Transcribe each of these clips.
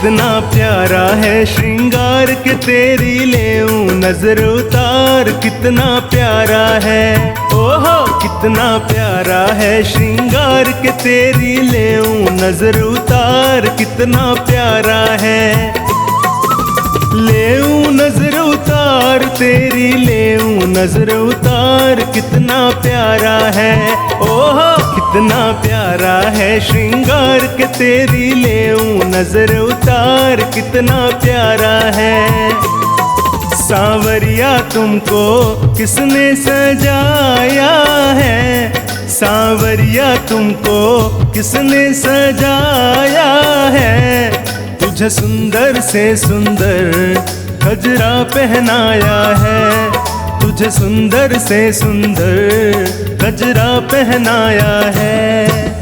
कितना प्यारा है श्रृंगार के तेरी लेऊं नजर उतार, कितना प्यारा है। ओहो कितना प्यारा है श्रृंगार के तेरी लेऊं नजर उतार, कितना प्यारा है। लेऊं नजर उतार तेरी लेऊं नजर उतार, कितना प्यारा है। ओहो कितना प्यारा है श्रृंगार के तेरी लेऊं नजर उतार, कितना प्यारा है। सांवरिया तुमको किसने सजाया है, सांवरिया तुमको किसने सजाया है। तुझे सुंदर से सुंदर गजरा पहनाया है, तुझे सुंदर से सुंदर गजरा पहनाया है।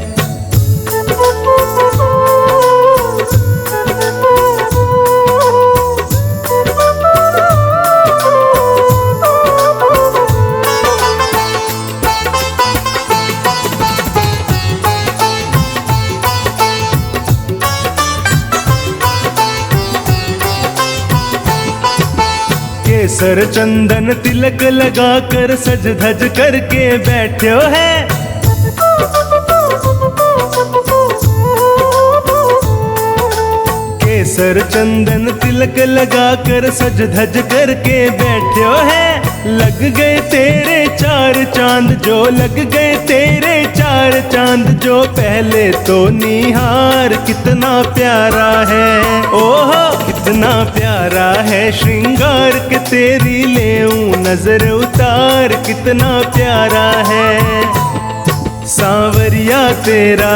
केसर चंदन तिलक लगा कर सज धज करके बैठो है। केसर चंदन तिलक लगा कर सज धज करके बैठो है। लग गए तेरे चार चांद जो, लग गए तेरे चार चांद जो, पहले तो निहार कितना प्यारा है। ओहो कितना प्यारा है श्रृंगार के तेरी लेऊं नजर उतार, कितना प्यारा है। सांवरिया तेरा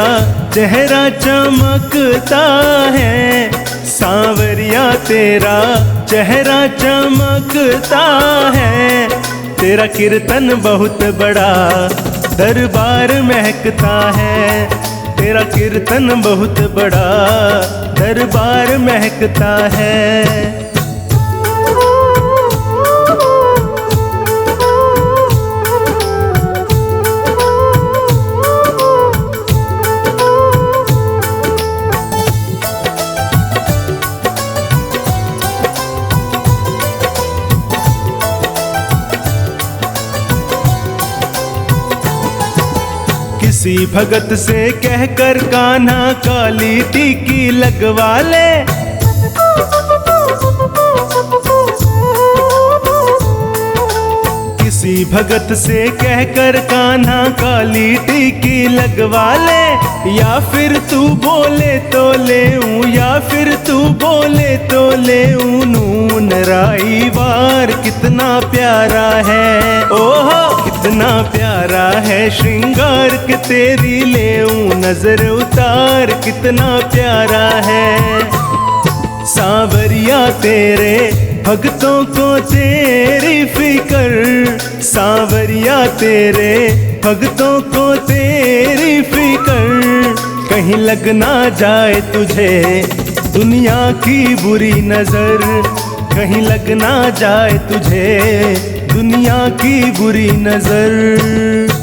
चेहरा चमकता है, सांवरिया तेरा चेहरा चमकता है। तेरा कीर्तन बहुत बड़ा दरबार महकता है, तेरा कीर्तन बहुत बड़ा दरबार महकता है। किसी भगत से कहकर कान्हा काली टीकी लगवा ले, किसी भगत से कहकर कान्हा काली टीकी लगवा ले। या फिर तू बोले तो लेऊं, या फिर तू बोले तो लेऊं नून राई वार, कितना प्यारा है। ओहो कितना प्यारा है श्रृंगार के तेरी लेऊं नजर उतार, कितना प्यारा है। सांवरिया तेरे भक्तों को तेरी फिकर, सांवरिया तेरे भक्तों को तेरी फिकर। कहीं लग ना जाए तुझे दुनिया की बुरी नजर, कहीं लग ना जाए तुझे दुनिया की बुरी नजर।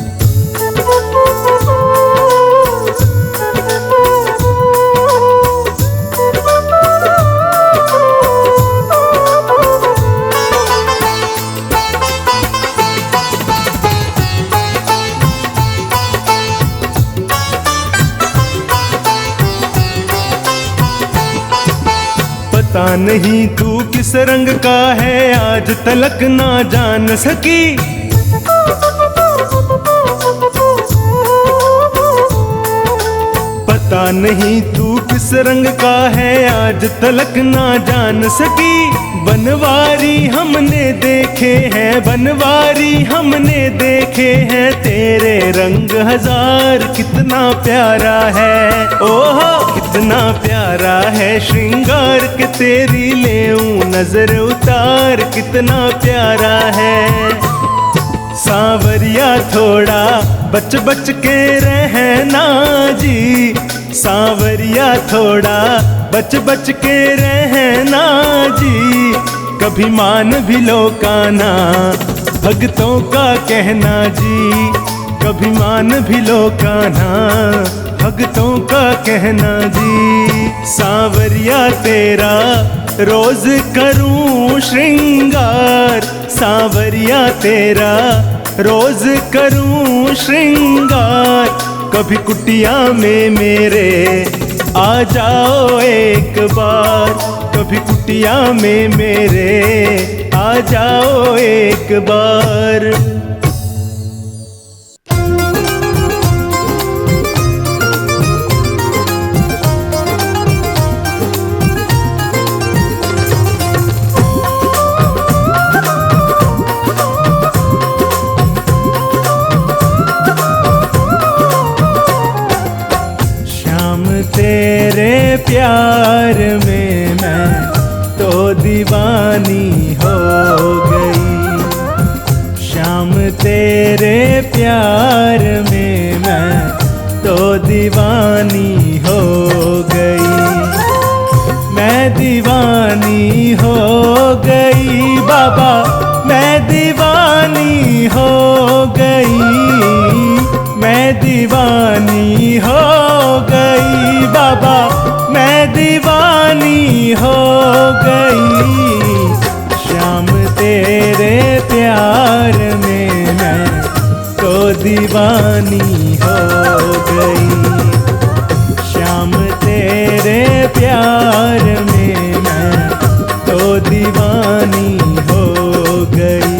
पता नहीं तू किस रंग का है आज तलक ना जान सकी, पता नहीं तू किस रंग का है आज तलक ना जान सकी। बनवारी हमने देखे हैं, बनवारी हमने देखे हैं, तेरे रंग हजार कितना प्यारा है। ओहो कितना प्यारा है श्रृंगार के तेरी लेऊं नजर उतार, कितना प्यारा है। सांवरिया थोड़ा बच बच के रहना जी, सांवरिया थोड़ा बच बच के रहना जी। कभी मान भी लो कान्हा भक्तों का कहना जी, कभी मान भी लो कान्हा, भक्तों का कहना जी। सांवरिया तेरा रोज करूं श्रृंगार, सांवरिया तेरा रोज करूं श्रृंगार। कभी कुटिया में मेरे आ जाओ एक बार, कभी कुटिया में मेरे आ जाओ एक बार। तेरे प्यार में मैं तो दीवानी हो गई, शाम तेरे प्यार में मैं तो दीवानी हो गई। मैं दीवानी हो गई बाबा, मैं दीवानी हो गई, मैं दीवानी हो गई बाबा, मैं दीवानी हो गई। शाम तेरे प्यार में मैं तो दीवानी हो गई, शाम तेरे प्यार में मैं तो दीवानी हो गई।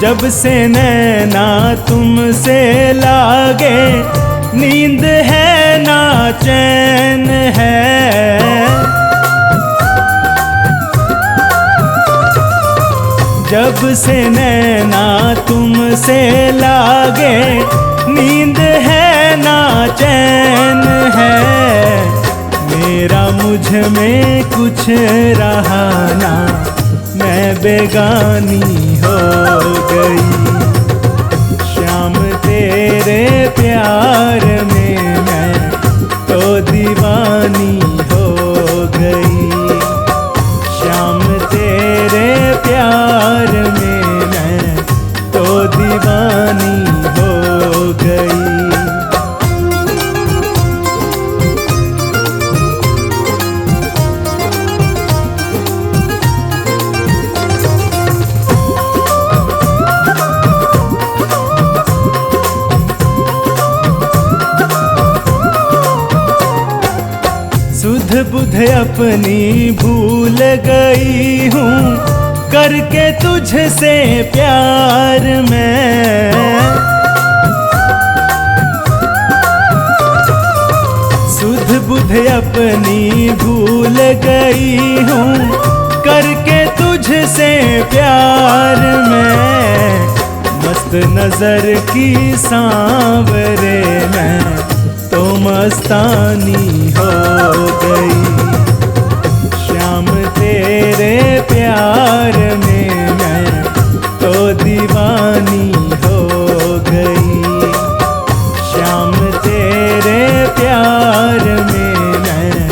जब से नैना तुमसे लागे, नींद है ना चैन है। जब से नैना तुमसे लागे, नींद है ना चैन है। मेरा मुझ में कुछ रहा ना, मैं बेगानी हो गई। शाम तेरे प्यार में मैं तो दीवानी हो गई, शाम तेरे प्यार में मैं तो दीवानी हो गई। सुध बुध अपनी भूल गई हूँ, करके तुझसे प्यार मैं। सुध बुध अपनी भूल गई हूँ, करके तुझसे प्यार मैं। मस्त नजर की सांवरे मैं तो मस्तानी हो गई। शाम तेरे प्यार में मैं तो दीवानी हो गई, शाम तेरे प्यार में मैं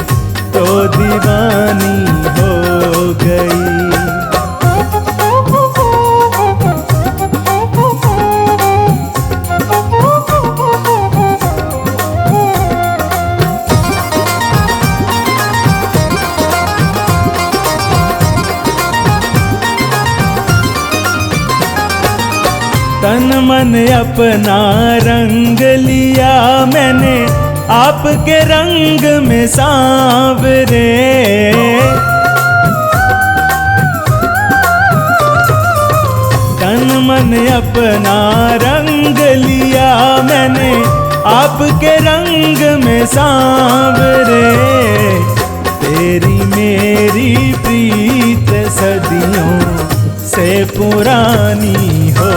तो दीवानी हो गई। तन मन अपना रंग लिया मैंने, आपके रंग में सांवरे। तन मन अपना रंग लिया मैंने, आपके रंग में सांवरे। तेरी मेरी प्रीत सदियों से पुरानी हो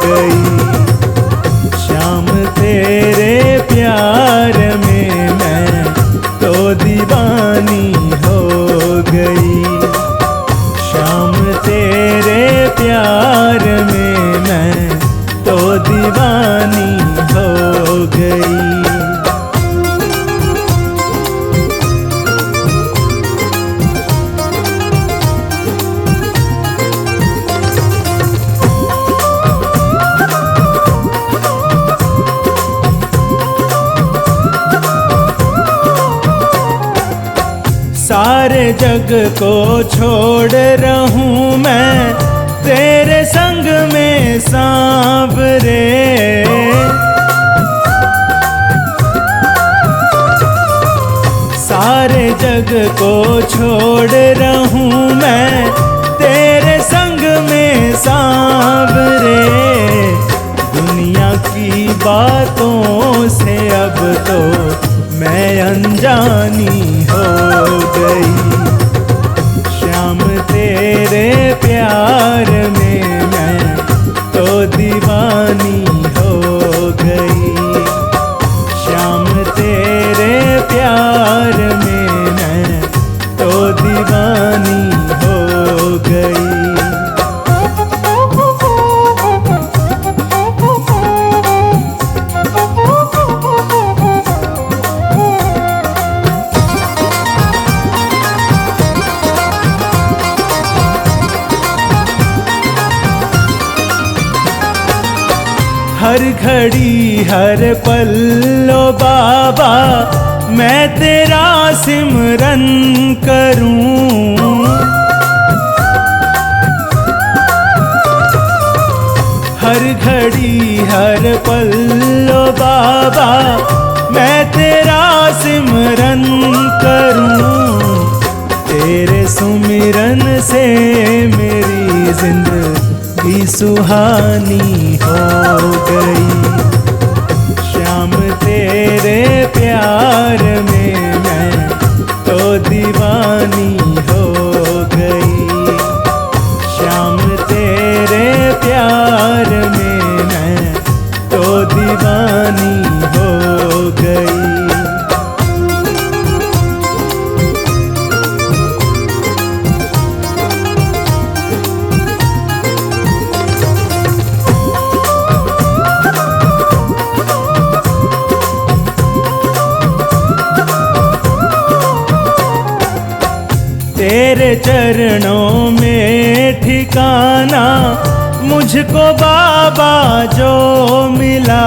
गई। शाम तेरे प्यार में मैं तो दीवानी हो गई, शाम तेरे प्यार जग को छोड़ रहूं मैं तेरे संग में सांवरे। सारे जग को छोड़ रहूं मैं तेरे संग में सांवरे। दुनिया की बातों से अब तो मैं अनजानी हो गई। श्याम तेरे प्यार में मैं तो दीवानी हो गई। श्याम तेरे प्यार में मैं तो दीवानी हो गई। हर घड़ी हर पल लो बाबा मैं तेरा सिमरन करूं। हर घड़ी हर पल लो बाबा मैं तेरा सिमरन करूं। तेरे सुमिरन से मेरी जिंदगी सुहानी हो गई। श्याम तेरे प्यार में मैं तो दीवानी हो गई। श्याम तेरे प्यार में मैं तो दीवानी हो गई। तेरे चरणों में ठिकाना मुझको बाबा जो मिला।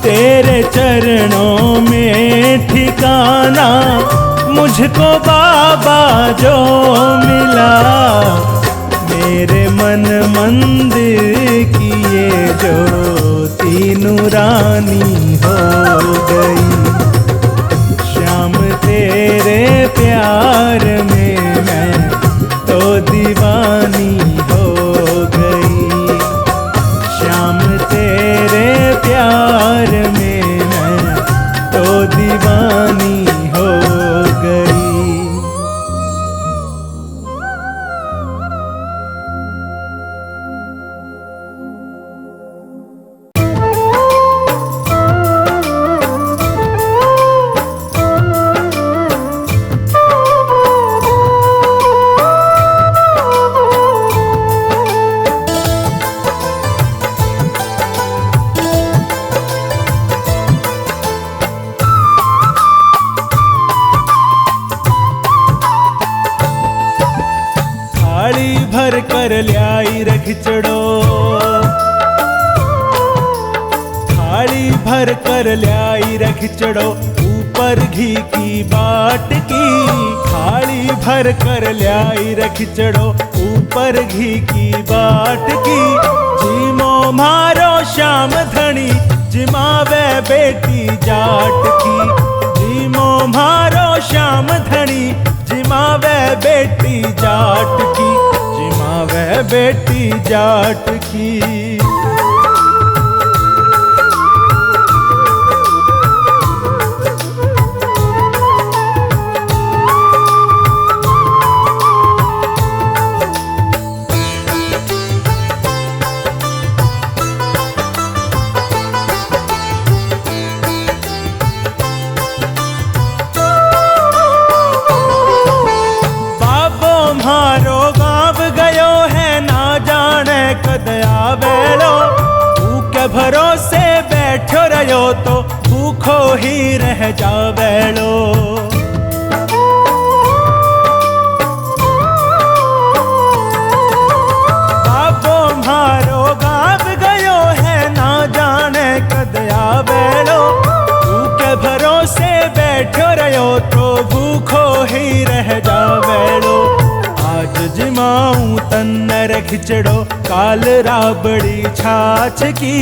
तेरे चरणों में ठिकाना मुझको बाबा जो मिला। मेरे मन मंदिर की ये ज्योति नूरानी हो गई। श्याम तेरे प्यार में मैं तो दीवानी हो गई। श्याम तेरे प्यार में मैं तो दीवानी हो गई। भर कर ल्याई रख चढ़ो। थाली भर कर ल्याई रख चढ़ो ऊपर घी की बाट की। थाली भर कर ल्याई रख चढ़ो ऊपर घी की बाट की। जीमो मारो श्याम धनी जिमावे बेटी जाट की। जीमो मारो श्याम धनी जिमावे बेटी जाट की। जिमावे बेटी जाट की। आवेलो भूखे भरोसे बैठो रहो तो भूखो ही रह जावेलो। बाबो मारो गाँव गयो है ना जाने कद आवेलो खिचड़ो काल राबड़ी छाछ की।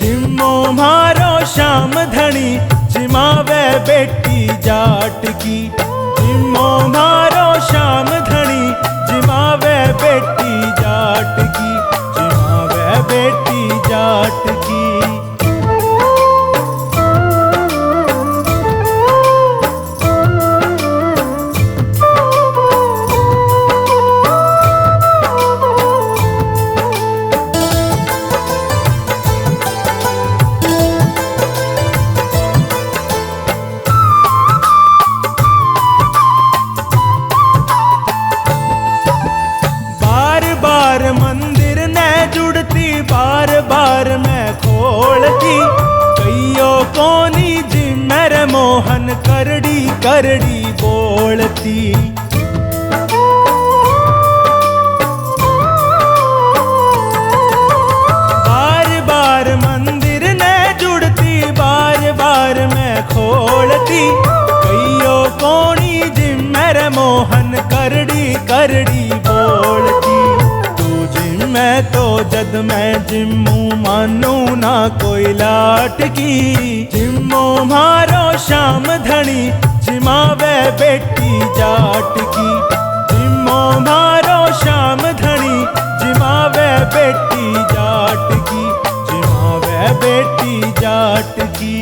जिम्मो मारो श्याम धनी जिमावे बेटी जाट की। जिम्मो मारो श्याम धनी जिमावे बेटी जाट की। जिमावे बेटी जाट की। मंदिर ने जुड़ती बार बार मैं खोलती। कईयो कोनी जी मेरे मोहन करड़ी करड़ी बोलती। बार बार मंदिर ने जुड़ती बार बार मैं खोलती। कईयो कोनी जी मेरे मोहन करड़ी करड़ी बोलती। मैं तो जद मैं जिम्मू मानू ना कोई लाट की। जिम्मो मारो श्याम धनी जिमावे बेटी जाट की। जिम्मो मारो श्याम धनी जिमावे बेटी जाट की। जिमावे बेटी जाट की।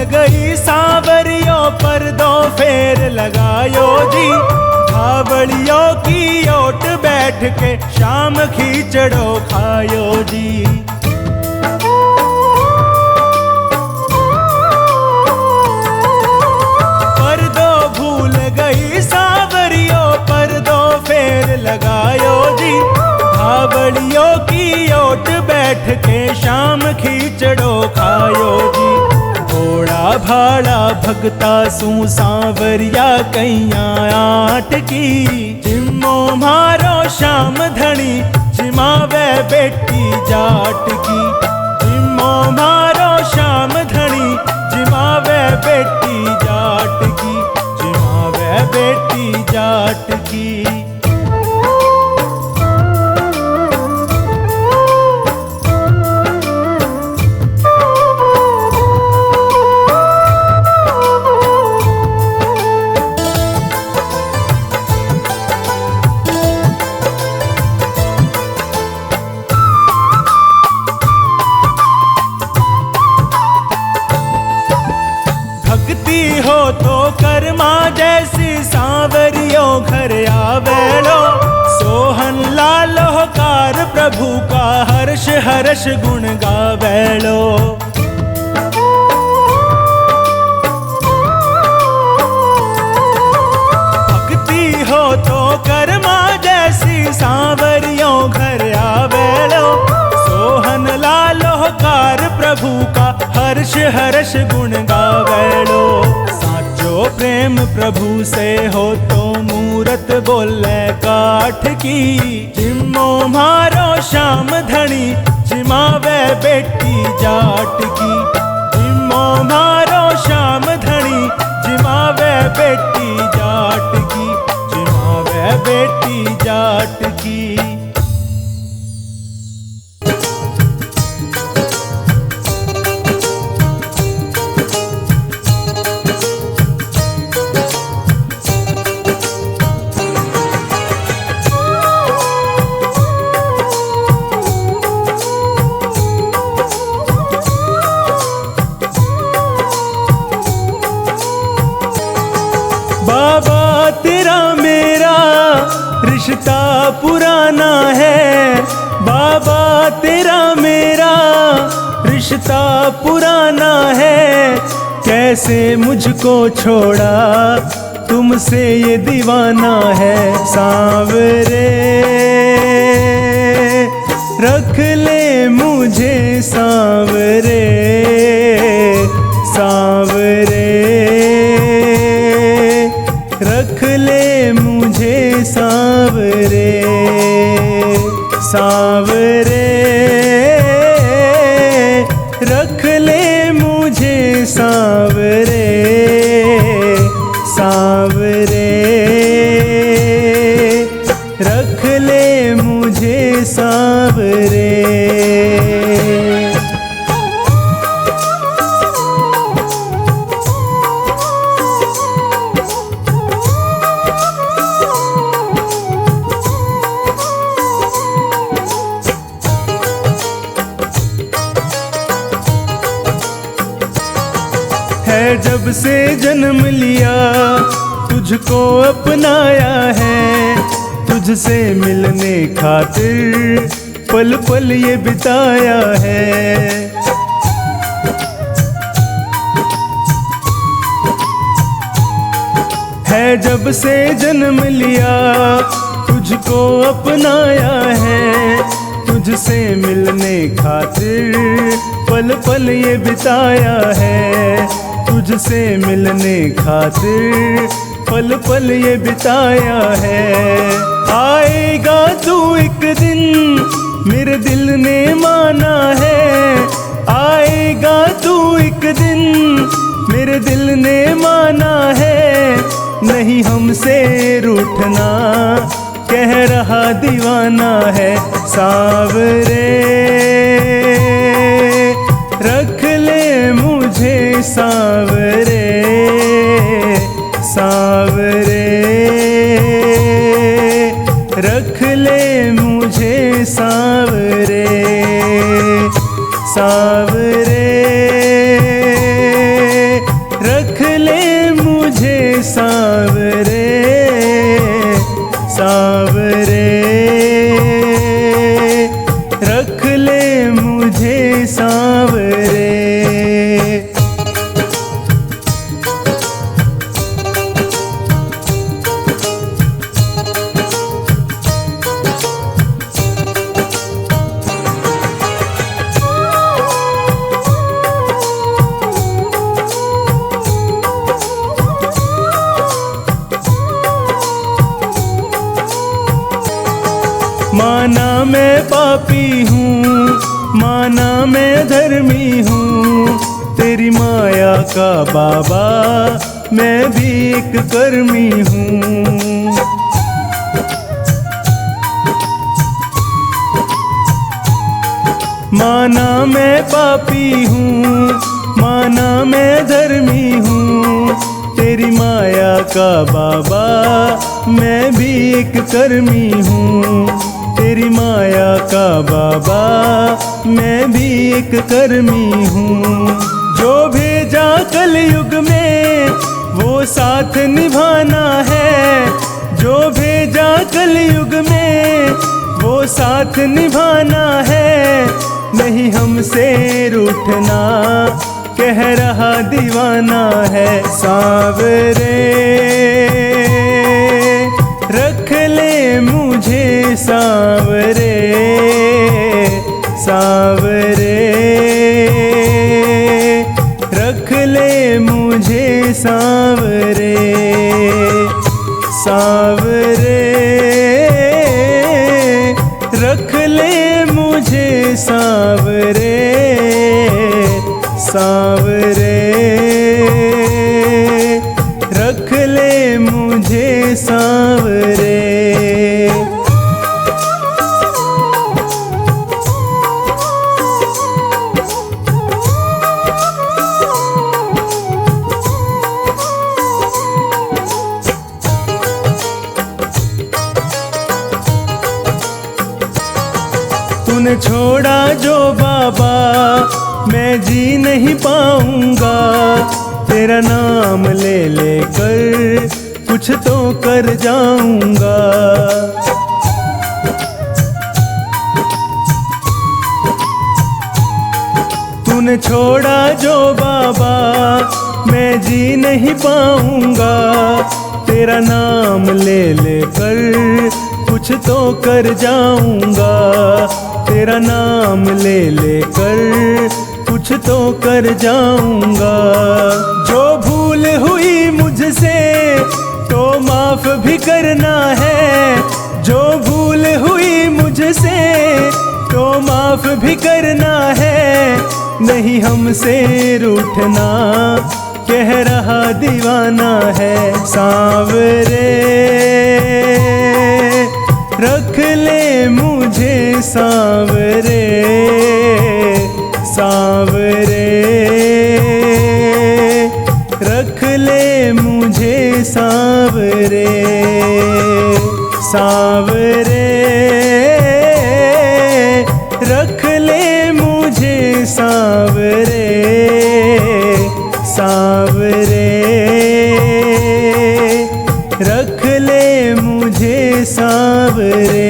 गई सांवरियों पर दो फेर लगायो जी। धावड़ियों की ओट बैठ के शाम खिचड़ो खायो जी। पर दो भूल गई सांवरियों पर दो फेर लगायो जी। धावड़ियों की ओट बैठ के शाम खिचड़ो खायो जी। घोड़ा भाड़ा भगता सू सांवरिया कैया आट की। जिम्मो मारो श्याम धनी जिमावे बेटी जाट की। जिम्मो मारो श्याम धनी जिमावे बेटी जाट की। जिमावे बेटी जाट की। हो तो कर्मा जैसी सांवरियों घर आवेलो। सोहन लालो कार प्रभु का हर्ष हर्ष गुण गावेलो। भक्ति हो तो कर्मा जैसी सांवरियों घर आवेलो। सोहन लालो कार प्रभु का हर्ष हर्ष गुण गावेलो। जो प्रेम प्रभु से हो तो मूरत बोले काठ की। जिम्मो मारो श्याम धनी जिमावे बेटी जाट की। जिम्मो मारो श्याम धनी जिमावे बेटी जाट की। जिमावे बेटी जाट की। बाबा तेरा मेरा रिश्ता पुराना है। बाबा तेरा मेरा रिश्ता पुराना है। कैसे मुझको छोड़ा तुमसे ये दीवाना है। सांवरे रख ले मुझे सांवरे सांवरे, रख ले मुझे सांवरे सांवरे, रख ले मुझे सांवरे सांवरे, रख ले मुझे सांवरे। है जब से जन्म लिया तुझको अपनाया है, तुझसे मिलने खातिर पल पल ये बिताया है। है जब से जन्म लिया तुझको अपनाया है, तुझसे मिलने खातिर पल पल ये बिताया है, तुझसे मिलने खातिर पल पल ये बिताया है। आएगा तू एक दिन मेरे दिल ने माना है, आएगा तू एक दिन मेरे दिल ने माना है, नहीं हमसे रूठना कह रहा दीवाना है। सांवरे रख ले मुझे सांवरे सांवरे, रख ले मुझे सांवरे सांवरे, रख ले मुझे सांवरे सांवरे, रख ले मुझे सांवरे। माना मैं पापी हूँ, माना मैं धर्मी हूँ, तेरी माया का बाबा मैं भी एक कर्मी हूँ। माना मैं पापी हूँ, माना मैं धर्मी हूँ, तेरी माया का बाबा मैं भी एक कर्मी हूँ, तेरी माया का बाबा मैं भी एक कर्मी हूँ। जो भेजा कलयुग में वो साथ निभाना है, जो भेजा कलयुग में वो साथ निभाना है, नहीं हमसे रूठना कह रहा दीवाना है। सांवरे रख ले मुझे सांवरे सांवरे, रख ले मुझे सांवरे सांवरे, रख ले मुझे सांवरे सांवरे, रख ले मुझे सांवरे। तूने छोड़ा जो बाबा मैं जी नहीं पाऊंगा, तेरा नाम ले लेकर कुछ तो कर जाऊंगा। तूने छोड़ा जो बाबा मैं जी नहीं पाऊंगा, तेरा नाम ले लेकर कुछ तो कर जाऊंगा। तेरा नाम ले लेकर कुछ तो कर जाऊंगा। जो भूल हुई मुझसे तो माफ भी करना है, जो भूल हुई मुझसे तो माफ भी करना है। नहीं हमसे रूठना, कह रहा दीवाना है। सांवरे रख ले मुझे सांवरे, सांवरे रख ले मुझे सांवरे, सांवरे रख ले मुझे सांवरे, सांवरे रख ले मुझे सांवरे।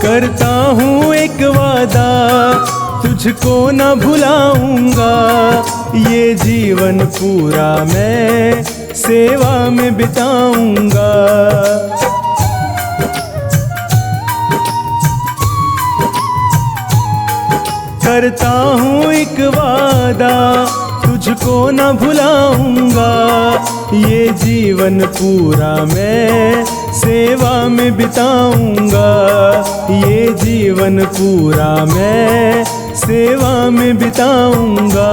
करता हूँ एक वादा, तुझको न भुलाऊंगा। ये जीवन पूरा मैं सेवा में बिताऊंगा। करता हूँ एक वादा, तुझको न भुलाऊंगा। ये जीवन पूरा मैं सेवा में बिताऊंगा। ये जीवन पूरा मैं सेवा में बिताऊंगा।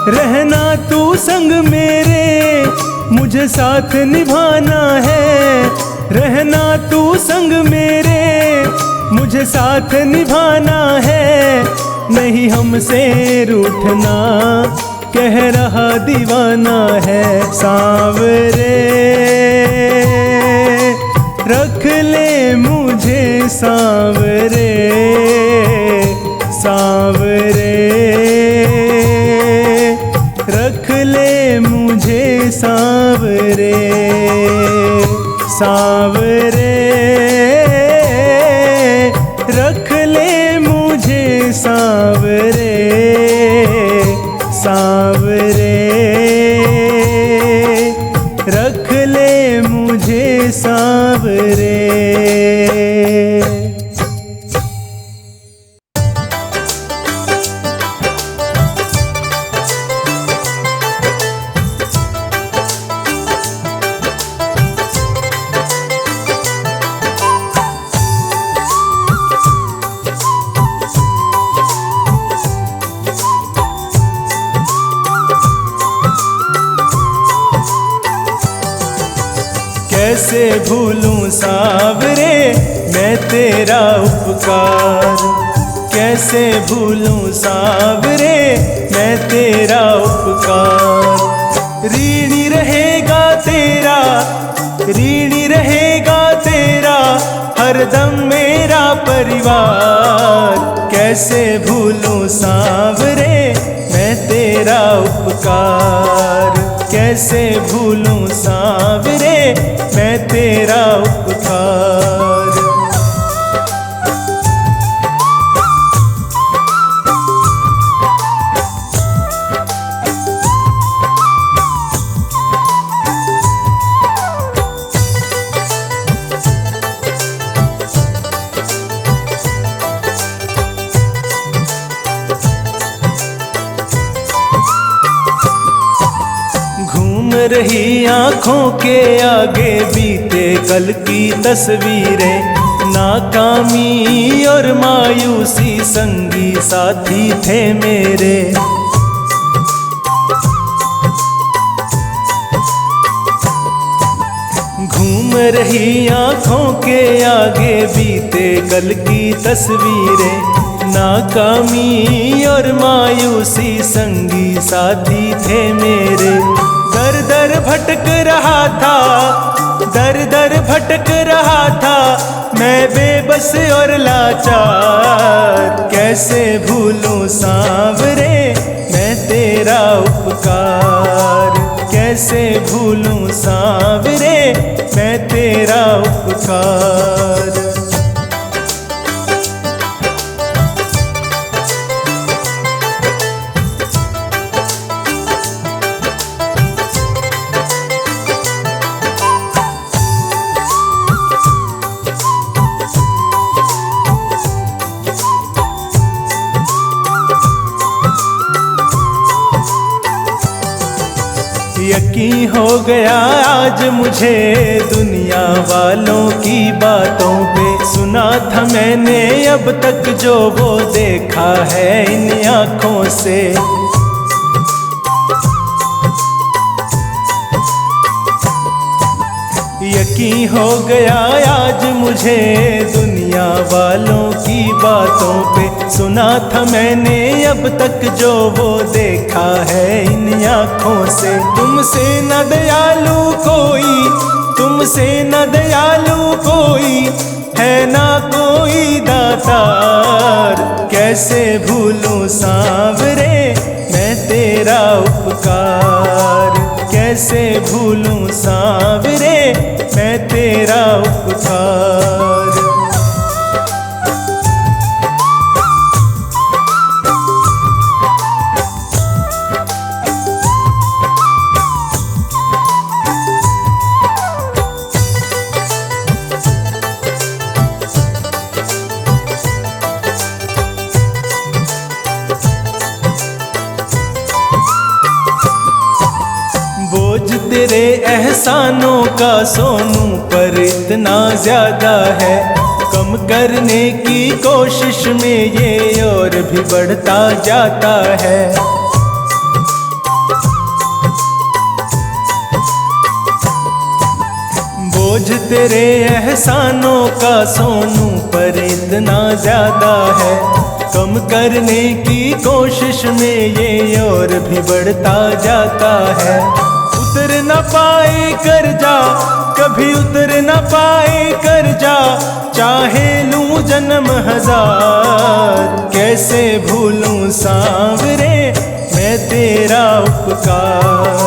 रहना तू संग मेरे, मुझे साथ निभाना है। रहना तू संग मेरे, मुझे साथ निभाना है। नहीं हमसे रूठना, कह रहा दीवाना है। सांवरे रख ले मुझे सांवरे, सांवरे रख ले मुझे सांवरे, सांवरे रख ले मुझे सांवरे, सांवरे रख ले मुझे सांवरे। कैसे भूलूं सांवरे मैं तेरा उपकार, कैसे भूलूं सांवरे मैं तेरा उपकार। ऋणी रहेगा तेरा, ऋणी रहेगा तेरा हरदम मेरा परिवार। कैसे भूलूं सांवरे मैं तेरा उपकार, कैसे भूलूं सांवरे मैं तेरा उपकार। रही आँखों के आगे बीते कल की तस्वीरें, नाकामी और मायूसी संगी साथी थे मेरे। घूम रही आँखों के आगे बीते कल की तस्वीरें, नाकामी और मायूसी संगी साथी थे मेरे। दर दर भटक रहा था, दर दर भटक रहा था मैं बेबस और लाचार। कैसे भूलूं सांवरे मैं तेरा उपकार, कैसे भूलूं सांवरे मैं तेरा उपकार। यकीन हो गया आज मुझे दुनिया वालों की बातों पे, सुना था मैंने अब तक जो वो देखा है इन आँखों से। यकीन हो गया आज मुझे दुनिया वालों की बातों पे, सुना था मैंने अब तक जो वो देखा है इन आँखों से। तुमसे न दयालु कोई, तुमसे न दयालु कोई, है ना कोई दातार। कैसे भूलूं सांवरे मैं तेरा उपकार, कैसे भूलूं सांवरे मैं तेरा उपकार। बोझ तेरे एहसानों का सोनू पर इतना ज्यादा है, कम करने की कोशिश में ये और भी बढ़ता जाता है। बोझ तेरे एहसानों का सोनू पर इतना ज्यादा है, कम करने की कोशिश में ये और भी बढ़ता जाता है। उतर न पाए कर जा, कभी उतर न पाए कर जा, चाहे लूं जन्म हजार। कैसे भूलूं सांवरे मैं तेरा उपकार,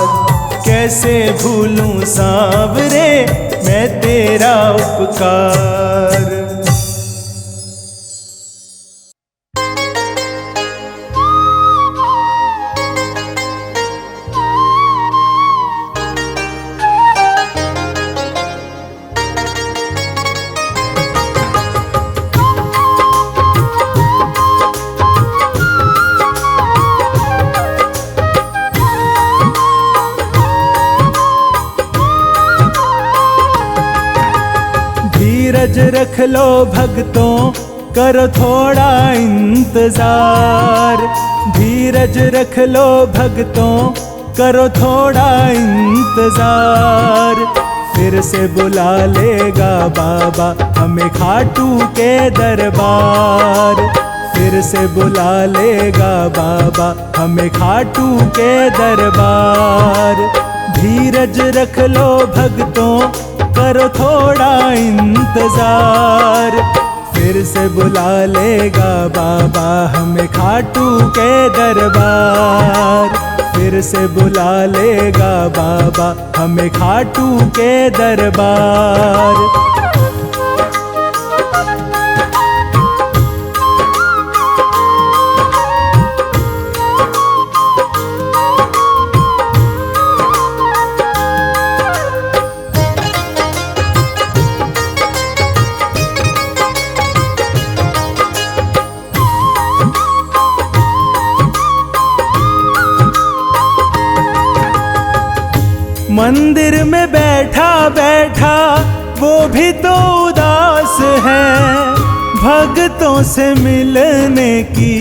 कैसे भूलूं सांवरे मैं तेरा उपकार। धीरज रख लो भक्तों, करो थोड़ा इंतजार। धीरज रख लो भक्तों, करो थोड़ा इंतजार। फिर से बुला लेगा बाबा हमें खाटू के दरबार। फिर से बुला लेगा बाबा हमें खाटू के दरबार। धीरज रख लो भक्तों, करो थोड़ा इंतजार। फिर से बुला लेगा बाबा हमें खाटू के दरबार। फिर से बुला लेगा बाबा हमें खाटू के दरबार। मंदिर में बैठा बैठा वो भी तो उदास है, भक्तों से मिलने की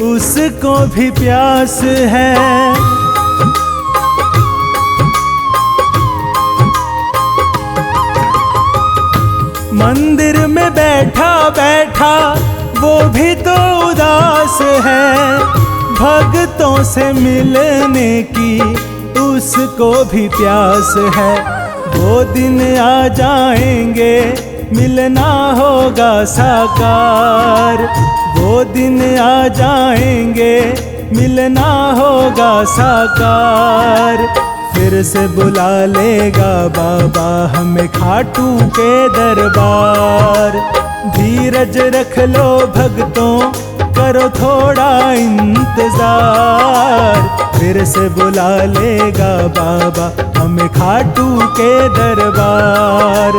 उसको भी प्यास है। मंदिर में बैठा बैठा वो भी तो उदास है, भक्तों से मिलने की उसको भी प्यास है। वो दिन आ जाएंगे मिलना होगा साकार। वो दिन आ जाएंगे मिलना होगा साकार। फिर फिर से बुला लेगा बाबा हमें खाटू के दरबार। धीरज रख लो भक्तों, करो थोड़ा इंतजार, फिर से बुला लेगा बाबा हमें खाटू के दरबार।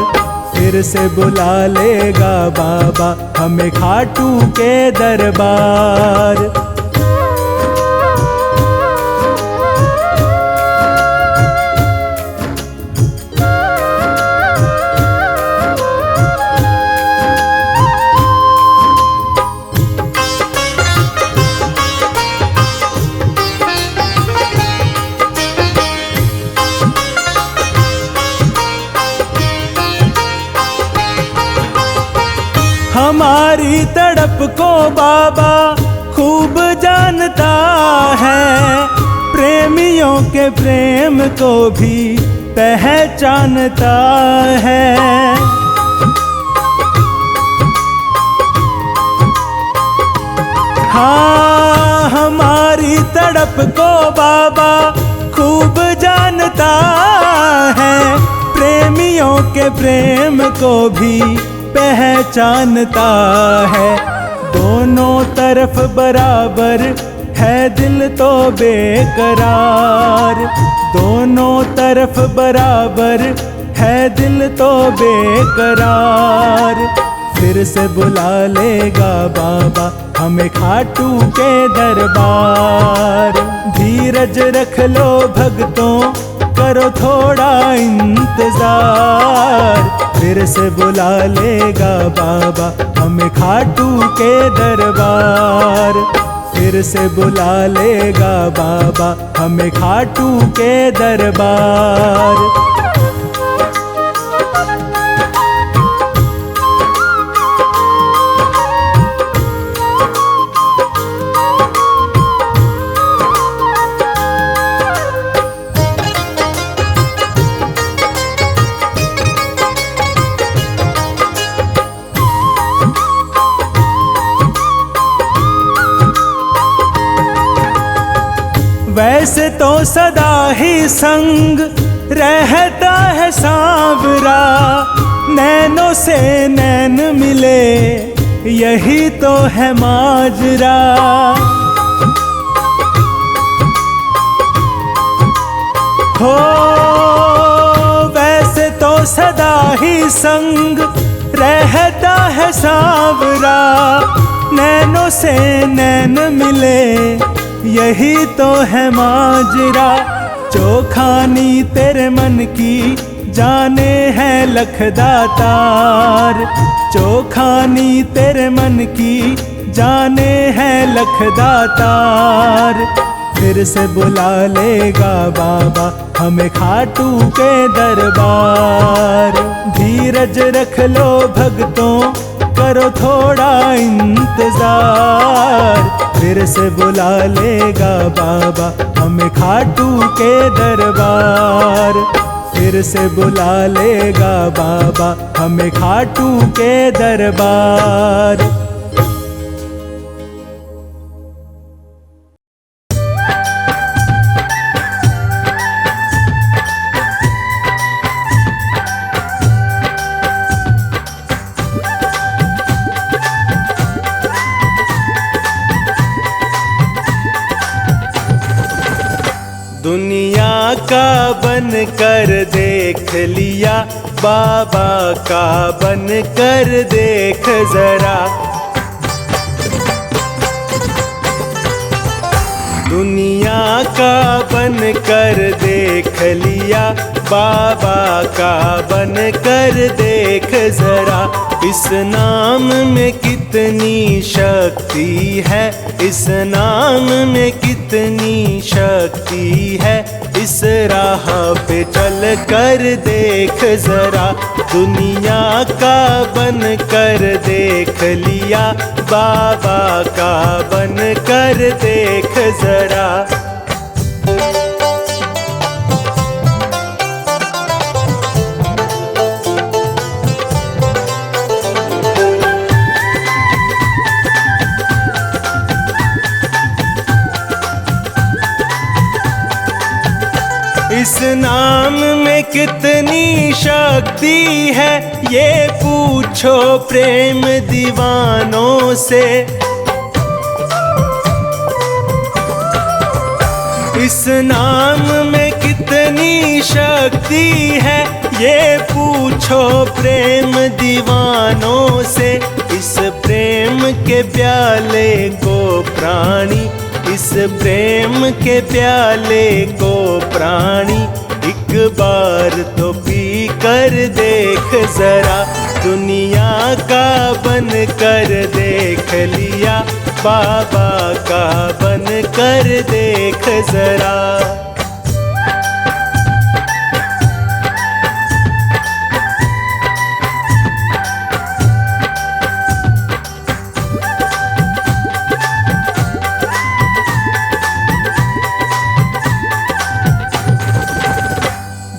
फिर से बुला लेगा बाबा हमें खाटू के दरबार। हमारी तड़प को बाबा खूब जानता है, प्रेमियों के प्रेम को भी पहचानता है। हाँ, हमारी तड़प को बाबा खूब जानता है, प्रेमियों के प्रेम को भी पहचानता है। दोनों तरफ बराबर है दिल तो बेकरार, दोनों तरफ बराबर है दिल तो बेकरार। फिर से बुला लेगा बाबा हमें खाटू के दरबार। धीरज रख लो भक्तों, करो थोड़ा इंतजार, फिर से बुला लेगा बाबा हमें खाटू के दरबार। फिर से बुला लेगा बाबा हमें खाटू के दरबार। वैसे तो सदा ही संग रहता है सांवरा, नैनों से नैन मिले यही तो है माजरा। हो वैसे तो सदा ही संग रहता है सांवरा, नैनों से नैन मिले यही तो है माजरा। चोखानी तेरे मन की जाने है लखदातार, चोखानी तेरे मन की जाने है लखदातार। फिर से बुला लेगा बाबा हमें खाटू के दरबार। धीरज रख लो भक्तों, करो थोड़ा इंतजार, फिर से बुला लेगा बाबा हमें खाटू के दरबार। फिर से बुला लेगा बाबा हमें खाटू के दरबार। दुनिया का बन कर देख लिया, बाबा का बन कर देख जरा। दुनिया का बन कर देख लिया, बाबा का बन कर देख जरा। इस नाम में कितनी शक्ति है, इस नाम में कितनी शक्ति है। इस राह पे चल कर देख जरा, दुनिया का बन कर देख लिया, बाबा का बन कर देख जरा। इस नाम में कितनी शक्ति है, ये पूछो प्रेम दीवानों से। इस नाम में कितनी शक्ति है, ये पूछो प्रेम दीवानों से। इस प्रेम के प्याले को प्राणी, इस प्रेम के प्याले को प्राणी एक बार तो पी कर देख जरा। दुनिया का बन कर देख लिया, बाबा का बन कर देख जरा।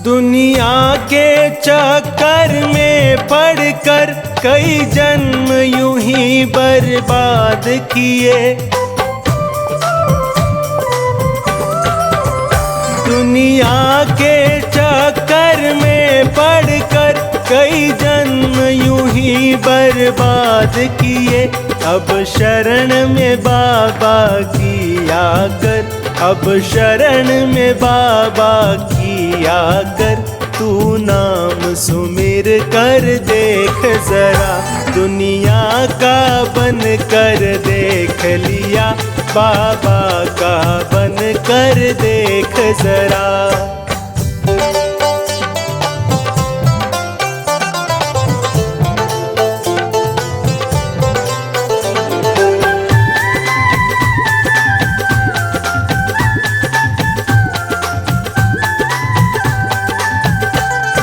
दुनिया के चक्कर में पड़कर कई जन्म यूं ही बर्बाद किए। दुनिया के चक्कर में पड़कर कई जन्म यूं ही बर्बाद किए। अब शरण में बाबा की आकर, अब शरण में बाबा की आकर तू नाम सुमिर कर देख जरा। दुनिया का बन कर देख लिया, बाबा का बन कर देख जरा।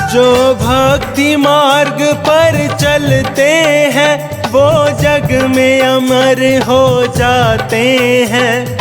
जो भक्ति मार्ग पर चलते हैं, वो जग में अमर हो जाते हैं।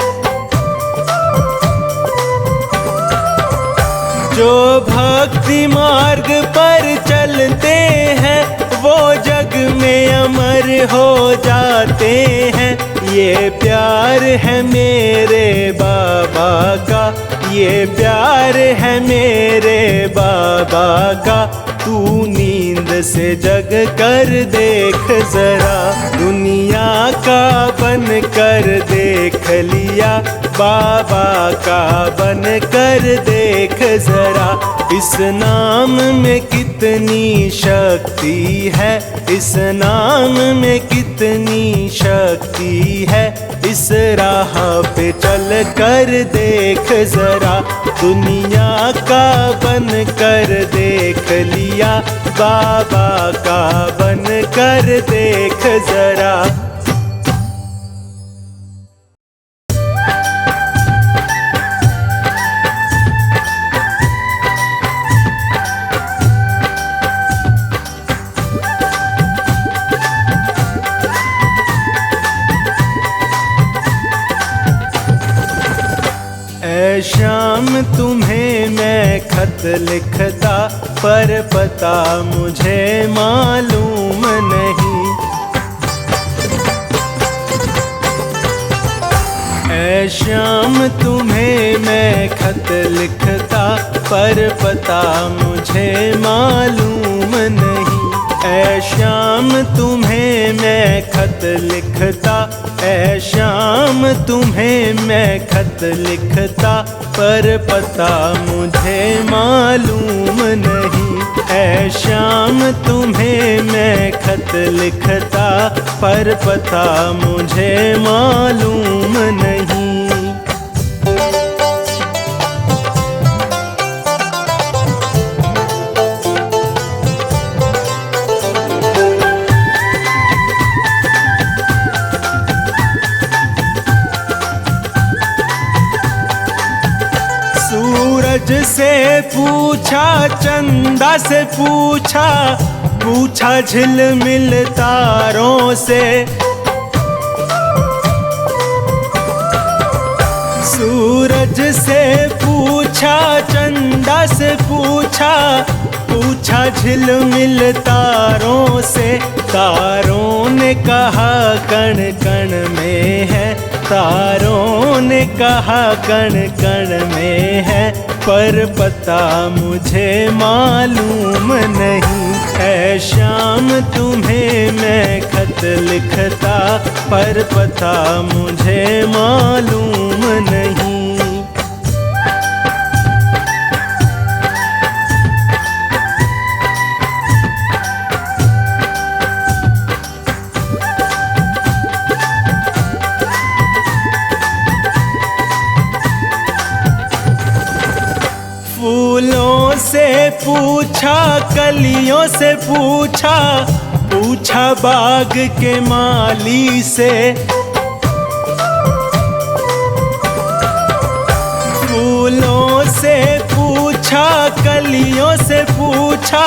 जो भक्ति मार्ग पर चलते हैं, वो जग में अमर हो जाते हैं। ये प्यार है मेरे बाबा का, ये प्यार है मेरे बाबा का। तू नींद से जग कर देख जरा। दुनिया का बन कर देख लिया, बाबा का बन कर देख जरा। इस नाम में कितनी शक्ति है, इस नाम में कितनी शक्ति है। इस राह पे चल कर देख जरा। दुनिया का बन कर देख लिया, बाबा का बन कर देख जरा। शाम तुम्हें मैं खत लिखता, पर पता मुझे मालूम नहीं। ऐ शाम तुम्हें मैं खत लिखता, पर पता मुझे मालूम नहीं। ऐ शाम तुम्हें मैं खत लिखता, ऐ शाम तुम्हें मैं खत लिखता, पर पता मुझे मालूम नहीं। ऐ शाम तुम्हें मैं खत लिखता, पर पता मुझे मालूम नहीं। सूरज से पूछा, चंदा से पूछा, पूछा झिलमिल तारों से। सूरज से पूछा, चंदा से पूछा, पूछा झिलमिल तारों से। तारों ने कहा कण कण में है, तारों ने कहा कण कण में है। पर पता मुझे मालूम नहीं। है शाम तुम्हें मैं खत लिखता, पर पता मुझे मालूम नहीं। फूलों से पूछा, कलियों से पूछा, पूछा बाग के माली से। फूलों से पूछा, कलियों से पूछा,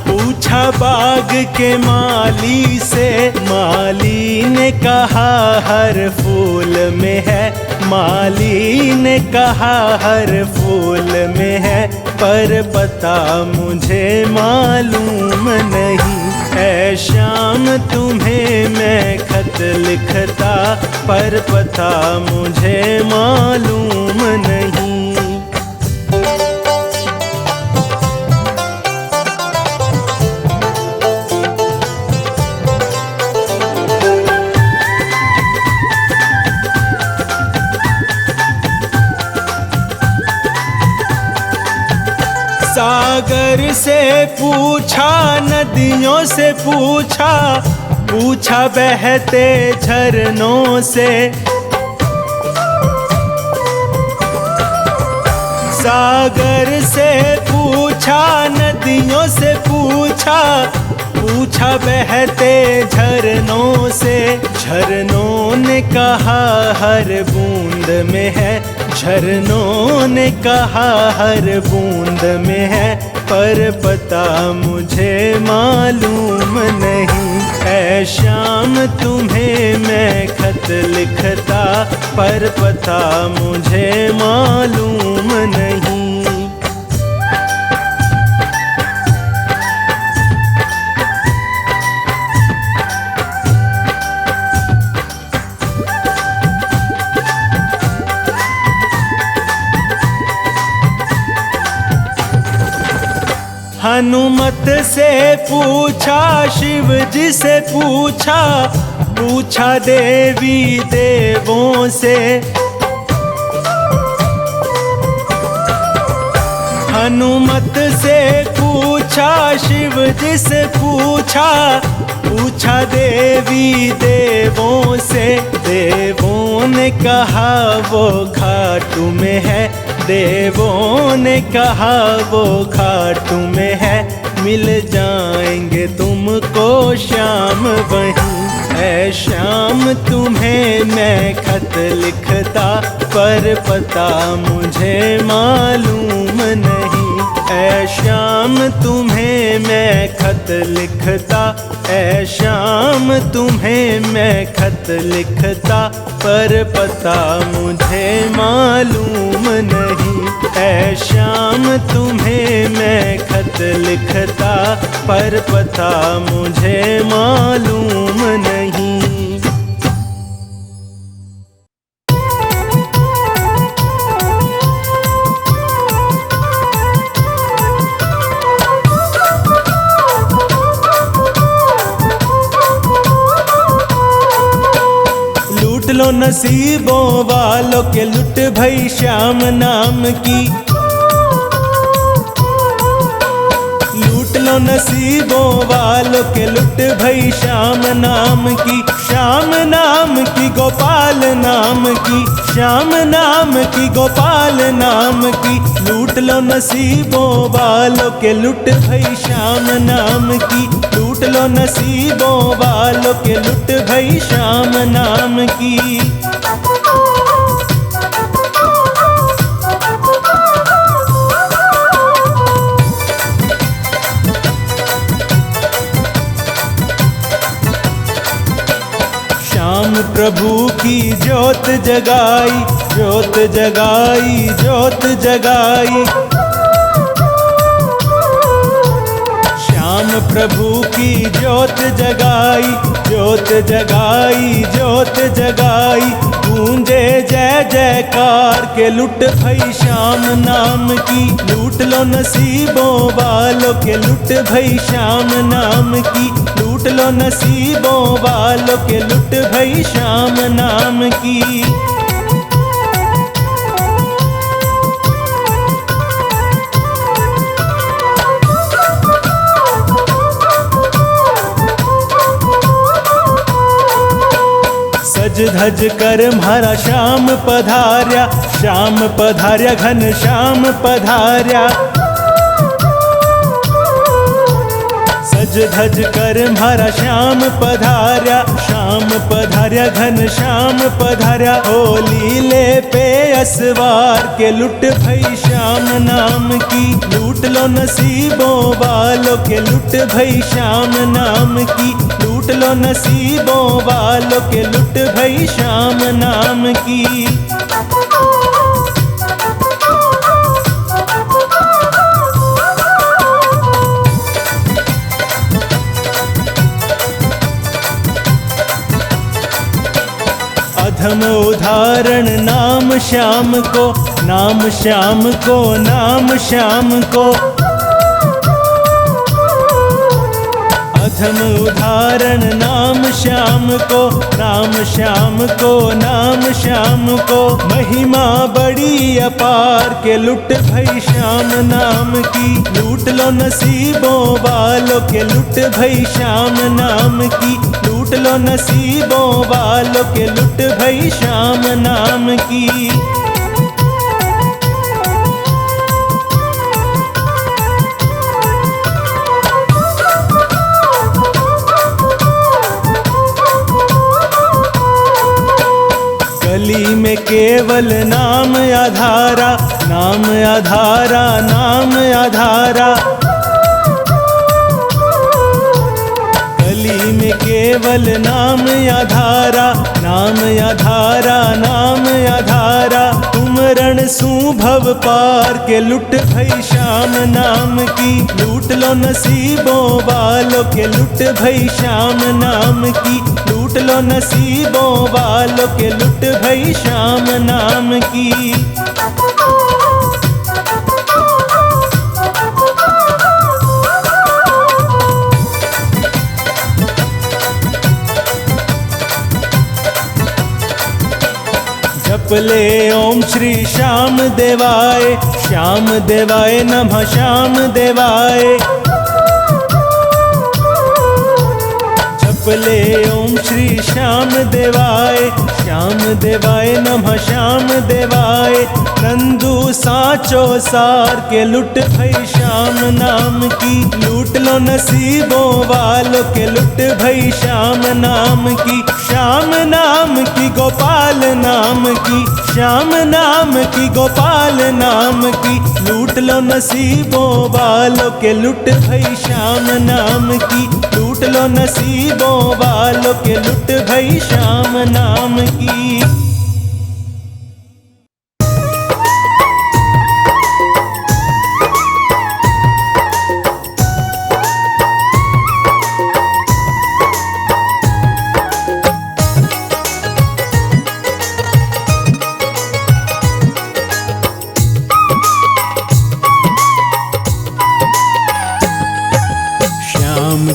पूछा बाग के माली से। माली ने कहा हर फूल में है, माली ने कहा हर फूल में है, पर पता मुझे मालूम नहीं। है शाम तुम्हें मैं खत लिखता, पर पता मुझे मालूम नहीं। सागर से पूछा, नदियों से पूछा, पूछा बहते झरनों से। सागर से पूछा, नदियों से पूछा, पूछा बहते झरनों से। झरनों ने कहा हर बूंद में है, झरनों ने कहा हर बूंद में है, पर पता मुझे मालूम नहीं। है शाम तुम्हें मैं खत लिखता, पर पता मुझे मालूम नहीं। हनुमत से पूछा, शिव जी से पूछा, पूछा देवी देवों से। हनुमत से पूछा, शिव जी से पूछा, पूछा देवी देवों से। देवों ने कहा वो खाटू में है, देवों ने कहा वो खाटू में है, मिल जाएंगे तुमको शाम वहीं। है शाम तुम्हें मैं खत लिखता, पर पता मुझे मालूम नहीं। है शाम तुम्हें मैं खत लिखता, है शाम तुम्हें मैं खत लिखता, पर पता मुझे मालूम नहीं। है शाम तुम्हें मैं खत लिखता, पर पता मुझे मालूम नहीं। लूट लो नसीबों वालों के लुट भई श्याम नाम की। लूट लो नसीबों वालों के लुट भई श्याम नाम की। श्याम नाम की, गोपाल नाम की, श्याम नाम की, गोपाल नाम की। लूट लो नसीबों वालों के लुट भई श्याम नाम की। लूट लो नसीबों वालों के लुट भई श्याम नाम की। श्याम प्रभु की ज्योत जगाई, ज्योत जगाई, ज्योत जगाई। श्याम प्रभु की ज्योत जगाई, ज्योत जगाई, ज्योत जगाई। गूंजे जय जयकार के लुट भई श्याम नाम की, लूट लो नसीबों वालों के लुट भई श्याम नाम की, लूट लो नसीबों वालों के लुट भई श्याम नाम की। सज धज कर म्हारा श्याम पधार्या, श्याम पधार्या घन श्याम पधार्या। सज धज कर म्हारा श्याम पधार्या, श्याम पधार्या घन श्याम पधार्या। होली ले पे असवार के लुट भई श्याम नाम की, लूट लो नसीबों वालों के लुट भई श्याम नाम की, लूट लो नसीबों वालों के लुट भई श्याम नाम की। अधम उदाहरण नाम श्याम को, नाम श्याम को, नाम श्याम को। अधम उदाहरण नाम श्याम को, नाम श्याम को, नाम श्याम को। महिमा बड़ी अपार के लुट भई श्याम नाम की, लूट लो नसीबों वालों के लुट भई श्याम नाम की, लूट लो नसीबों वालों के लुट भई श्याम नाम की। कली में केवल नाम आधारा, नाम आधारा, नाम आधारा। कली में केवल नाम आधारा, नाम आधारा, नाम आधारा। तुमरण सुभव पार के लुट भई श्याम नाम की, लूट लो नसीबों वालों के लुट भई श्याम नाम की, लूट लो नसीबों वालों के लुट भई श्याम नाम की। जप ले ओम श्री श्याम देवाय, श्याम देवाय नमः श्याम देवाय। जप ले ओम श्री श्याम देवाय, श्याम देवाय नमः श्याम देवाय। नंदू साचो सार के लुट भई श्याम नाम की, लूट लो नसीबों वालों के लुट भई श्याम नाम की, श्याम नाम की गोपाल नाम की, श्याम नाम की गोपाल नाम की। लूट लो नसीबों वालों के लुट भई श्याम नाम की, लूट लो नसीबों वालों के लुट भई श्याम नाम की।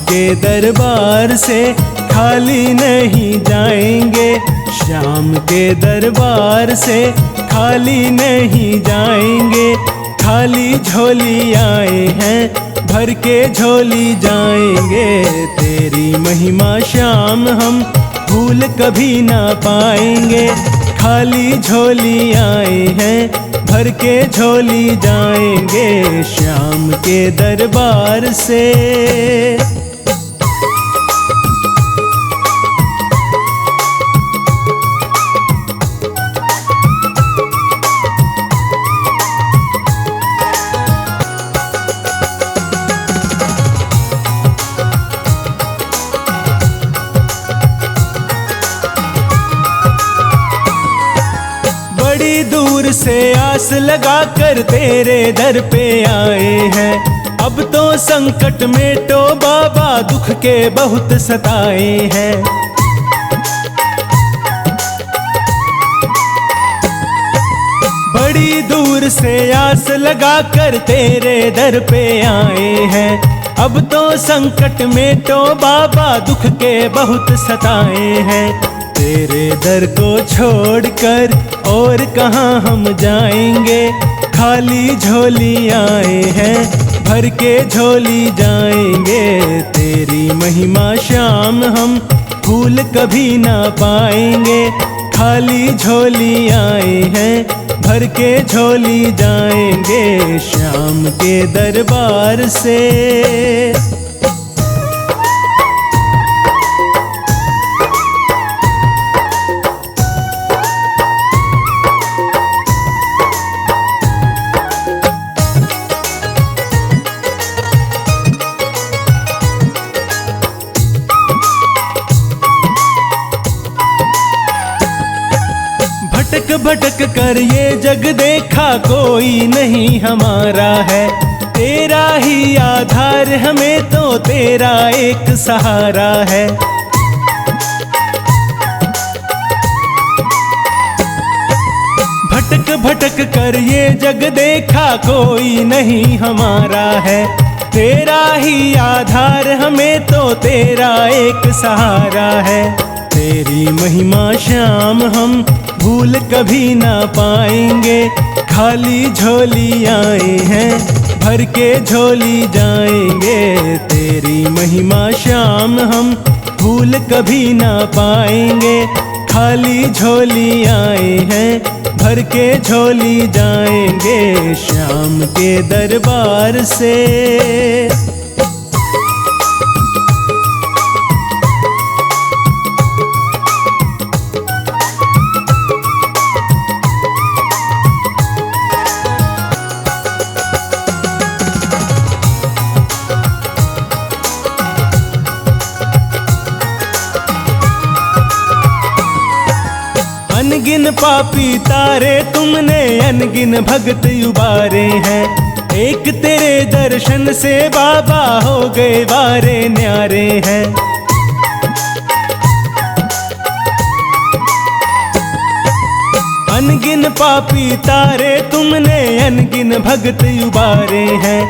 के दरबार से खाली नहीं जाएंगे, श्याम के दरबार से खाली नहीं जाएंगे। खाली झोली आए हैं भर के झोली जाएंगे। तेरी महिमा श्याम हम भूल कभी ना पाएंगे। खाली झोली आए हैं भर के झोली जाएंगे श्याम के दरबार से। बड़ी दूर से आस लगा कर तेरे दर पे आए हैं। अब तो संकट मेटो बाबा, दुख के बहुत सताए हैं। बड़ी दूर से आस लगा कर तेरे दर पे आए हैं। अब तो संकट मेटो बाबा, दुख के बहुत सताए हैं। तेरे दर को छोड़कर और कहाँ हम जाएंगे, खाली झोली आए हैं, भर के झोली जाएंगे। तेरी महिमा श्याम हम भूल कभी ना पाएंगे, खाली झोली आए हैं, भर के झोली जाएंगे श्याम के दरबार से। भटक भटक कर ये जग देखा, कोई नहीं हमारा है। तेरा ही आधार हमें तो तेरा एक सहारा है। भटक भटक कर ये जग देखा, कोई नहीं हमारा है। तेरा ही आधार हमें तो तेरा एक सहारा है। तेरी महिमा श्याम हम भूल कभी ना पाएंगे, खाली झोली आए हैं, भर के झोली जाएंगे। तेरी महिमा श्याम हम भूल कभी ना पाएंगे, खाली झोली आए हैं, भर के झोली जाएंगे श्याम के दरबार से। अनगिन पापी तारे तुमने, अनगिन भगत उबारे हैं। एक तेरे दर्शन से बाबा हो गए वारे न्यारे हैं। अनगिन पापी तारे तुमने, अनगिन भगत उबारे हैं।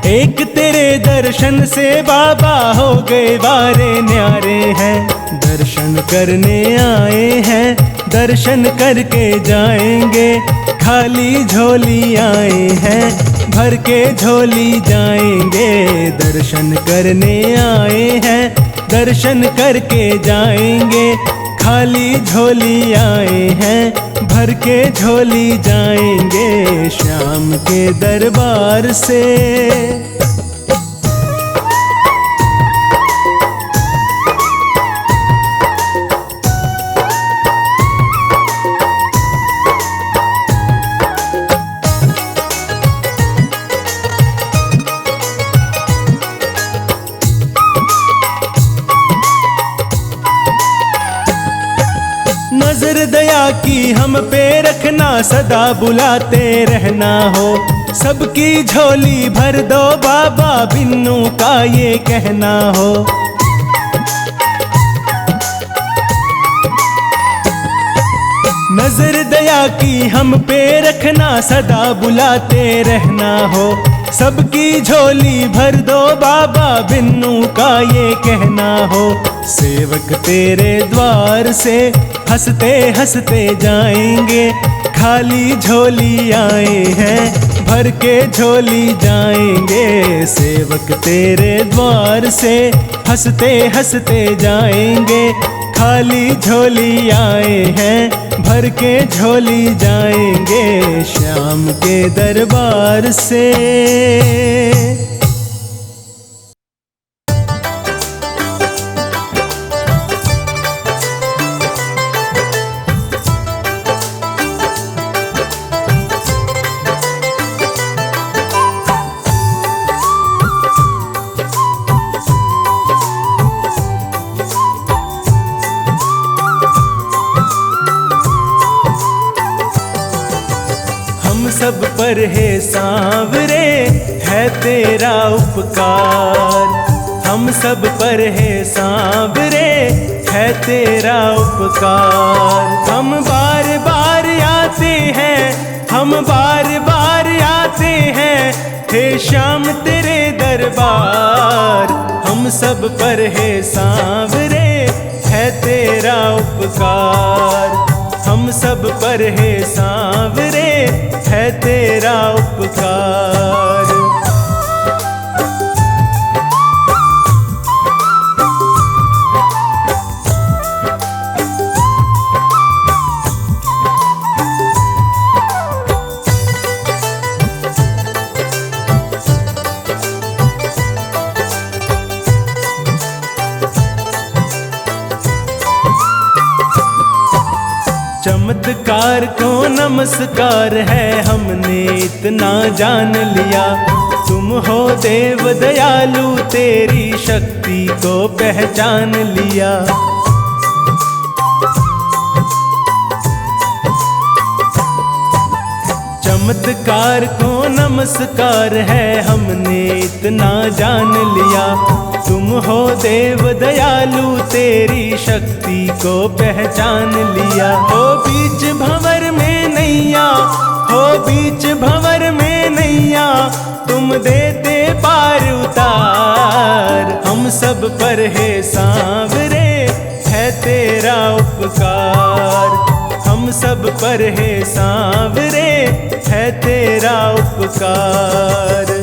एक तेरे दर्शन से बाबा हो गए वारे न्यारे हैं। दर्शन करने आए हैं, दर्शन करके जाएंगे, खाली झोली आए हैं, भर के झोली जाएंगे। दर्शन करने आए हैं, दर्शन करके जाएंगे, खाली झोली आए हैं, भर के झोली जाएंगे श्याम के दरबार से। नजर दया की हम पे रखना, सदा बुलाते रहना हो। सबकी झोली भर दो बाबा, बिन्नू का ये कहना हो। नजर दया की हम पे रखना, सदा बुलाते रहना हो। सबकी झोली भर दो बाबा, बिन्नू का ये कहना हो। सेवक तेरे द्वार से हंसते हंसते जाएंगे, खाली झोली आए हैं, भर के झोली जाएंगे। सेवक तेरे द्वार से हंसते हंसते जाएंगे, खाली झोली आए हैं, भर के झोली जाएंगे श्याम के दरबार से। सब पर है सांवरे, है है तेरा उपकार। हम सब पर है सांवरे, है तेरा उपकार। हम बार बार आते हैं, हम बार बार आते हैं, हे श्याम तेरे दरबार। हम सब पर है सांवरे, है तेरा उपकार। हम सब पर है सांवरे, है तेरा उपकार। चमत्कार को नमस्कार है, हमने इतना जान लिया। तुम हो देव दयालु, तेरी शक्ति को पहचान लिया। चमत्कार को नमस्कार है, हमने इतना जान लिया। तुम हो देव दयालु, तेरी शक्ति को पहचान लिया। हो बीच भंवर में नैया, हो बीच भंवर में नैया, तुम देते पार उतार। हम सब पर है सांवरे, है तेरा उपकार। हम सब पर है सांवरे, है तेरा उपकार।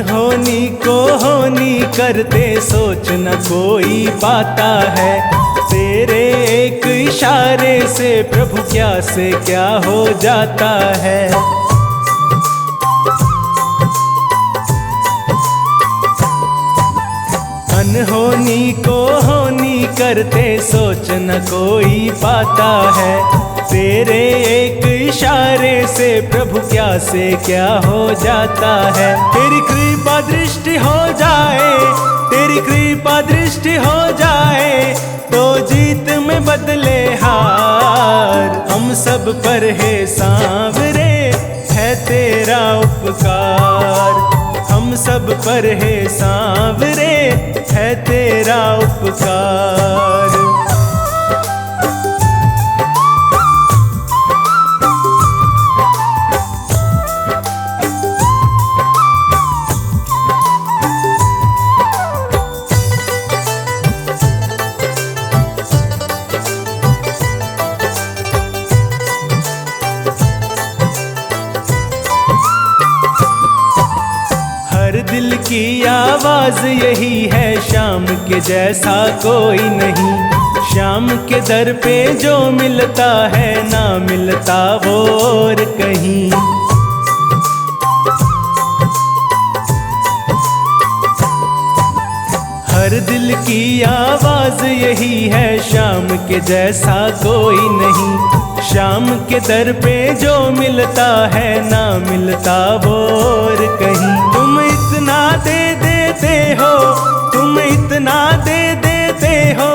होनी को होनी करते सोच न कोई पाता है। तेरे एक इशारे से प्रभु क्या से क्या हो जाता है। अनहोनी को होनी करते सोच न कोई पाता है। तेरे एक इशारे से प्रभु क्या से क्या हो जाता है। तेरी कृपा दृष्टि हो जाए, तेरी कृपा दृष्टि हो जाए, तो जीत में बदले हार। हम सब पर है सांवरे, है तेरा उपकार। हम सब पर है सांवरे, है तेरा उपकार। दिल की आवाज यही है, श्याम के जैसा कोई नहीं। श्याम के दर पे जो मिलता है, ना मिलता वो और कहीं। हर दिल की आवाज यही है, श्याम के जैसा कोई नहीं। श्याम के दर पे जो मिलता है, ना मिलता वो और कहीं। तुम इतना दे देते हो, तुम इतना दे देते हो,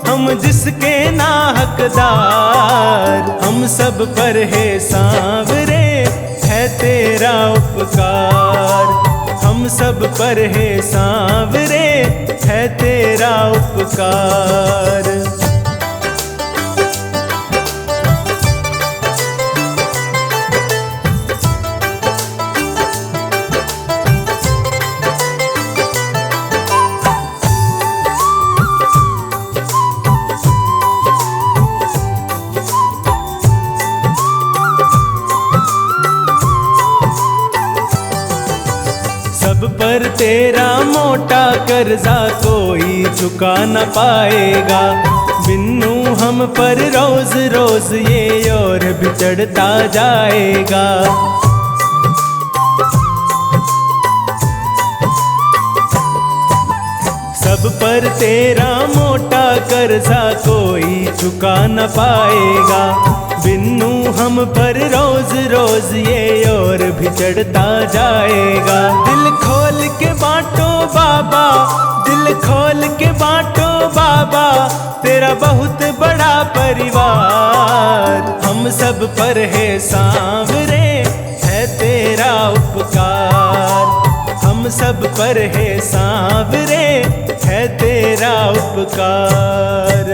हम जिसके ना हकदार। हम सब पर है सांवरे, है तेरा उपकार। हम सब पर है सांवरे, है तेरा उपकार। सब पर तेरा मोटा कर्जा कोई चुका न पाएगा। बिन्नू हम पर रोज रोज ये और भी चढ़ता जाएगा। सब सब पर तेरा मोटा कर्जा कोई चुका न पाएगा। बिन्नू हम पर रोज रोज ये और भी चढ़ता जाएगा। दिल खोल के बांटो बाबा, दिल खोल के बांटो बाबा, तेरा बहुत बड़ा परिवार। हम सब पर है सांवरे, है तेरा उपकार। हम सब पर है सांवरे, है तेरा उपकार।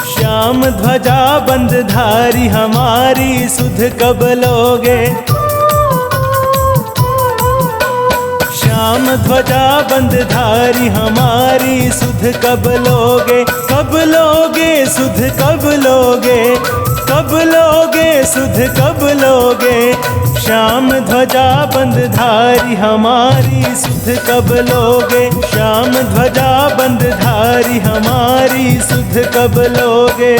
श्याम ध्वजा बंदधारी हमारी सुध कब लोगे। श्याम ध्वजा बंदधारी हमारी सुध कब लोगे। कब लोगे सुध कब लोगे, कब लोगे सुध कब लोगे। श्याम ध्वजा बंदधारी हमारी सुध कब लोगे। श्याम ध्वजा बंदधारी हमारी सुध कब लोगे।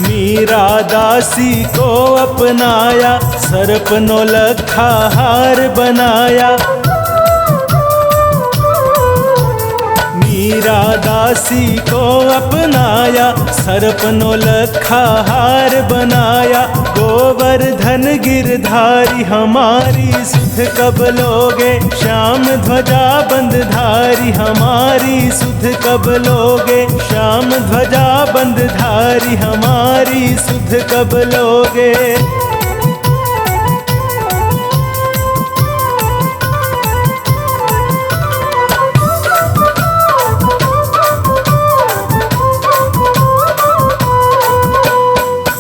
मीरा दासी को अपनाया, सर्प नौलखा हार बनाया। मीरा दासी को अपनाया, सर्प नौलखा हार बनाया। गोवर्धन गिरधारी हमारी सुध कब लोगे। श्याम ध्वजा बंदधारी हमारी सुध कब लोगे। श्याम ध्वजा बंदधारी हमारी सुध कब लोगे।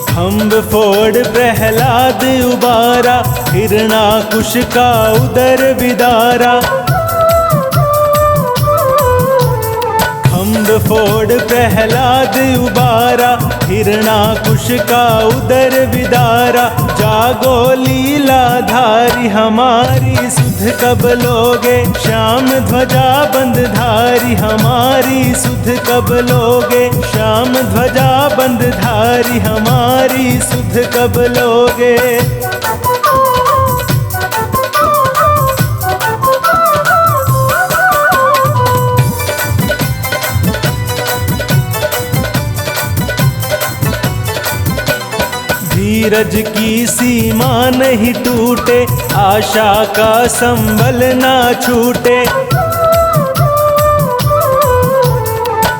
खम्भ फोड़ प्रहलाद उबारा, हिरणाकुश का उदर विदारा। खम्भ फोड़ प्रहलाद उबारा, हिरणाकुश का उदर विदारा। जागो लीलाधारी हमारी सुध कब लोगे। श्याम ध्वजा बंदधारी हमारी सुध कब लोगे। श्याम ध्वजा बंदधारी हमारी सुध कब लोगे। धीरज की सीमा नहीं टूटे, आशा का संबल ना छूटे।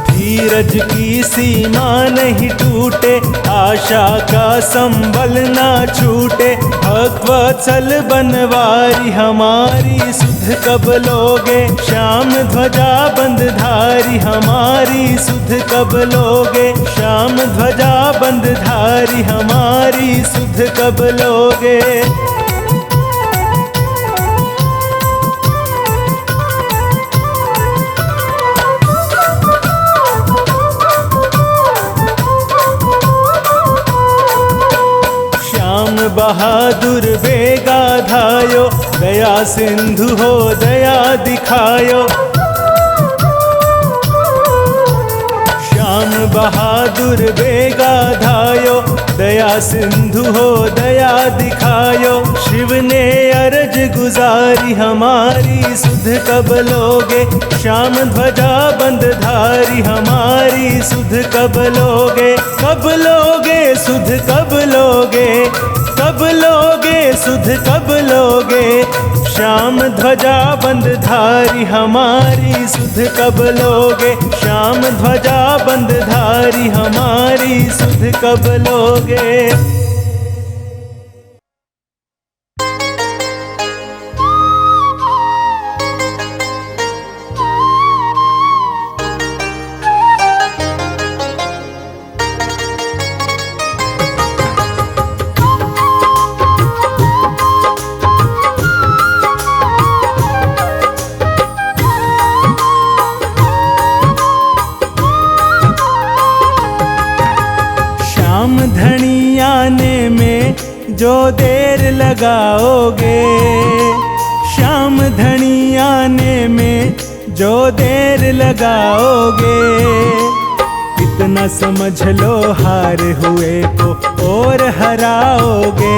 धीरज की सीमा नहीं टूटे, आशा का संबल ना छूटे। भक्तवत्सल बनवारी हमारी सुध कब लोगे। श्याम ध्वजा बंदधारी हमारी सुध कब लोगे। श्याम ध्वजा बंदधारी हमारी सुध कब लोगे। श्याम बहादुर बेगा धायो, दया सिंधु हो दया दिखायो। श्याम बहादुर बेगा धायो, दया सिंधु हो दया दिखायो। शिव ने अरज गुजारी हमारी सुध कब लोगे। श्याम ध्वजा बंदधारी हमारी सुध कब लोगे। कब लोगे सुध कब लोगे, कब लोगे सुध कब लोगे। श्याम ध्वजा बंदधारी हमारी सुध कब लोगे। श्याम ध्वजा बंदधारी हमारी सुध कब लोगे। आने में जो देर लगाओगे, श्याम धनी आने में जो देर लगाओगे, इतना समझ लो हार हुए को और हराओगे,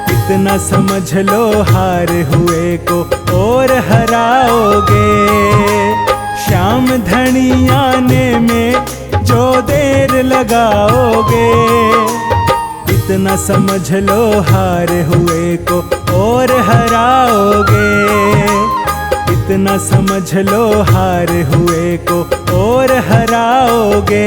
इतना समझ लो हार हुए को और हराओगे, श्याम धनी आने में जो देर लगाओगे, इतना समझ लो हार हुए को और हराओगे, इतना समझ लो हार हुए को और हराओगे।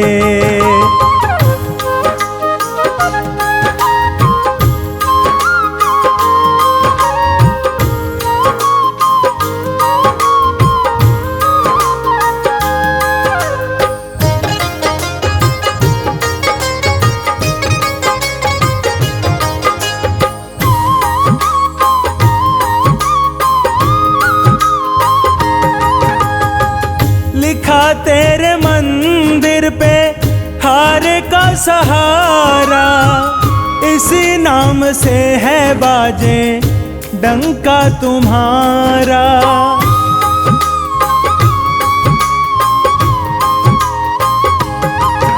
लिखा तेरे मंदिर पे हार का सहारा, इसी नाम से है बाजे डंका तुम्हारा।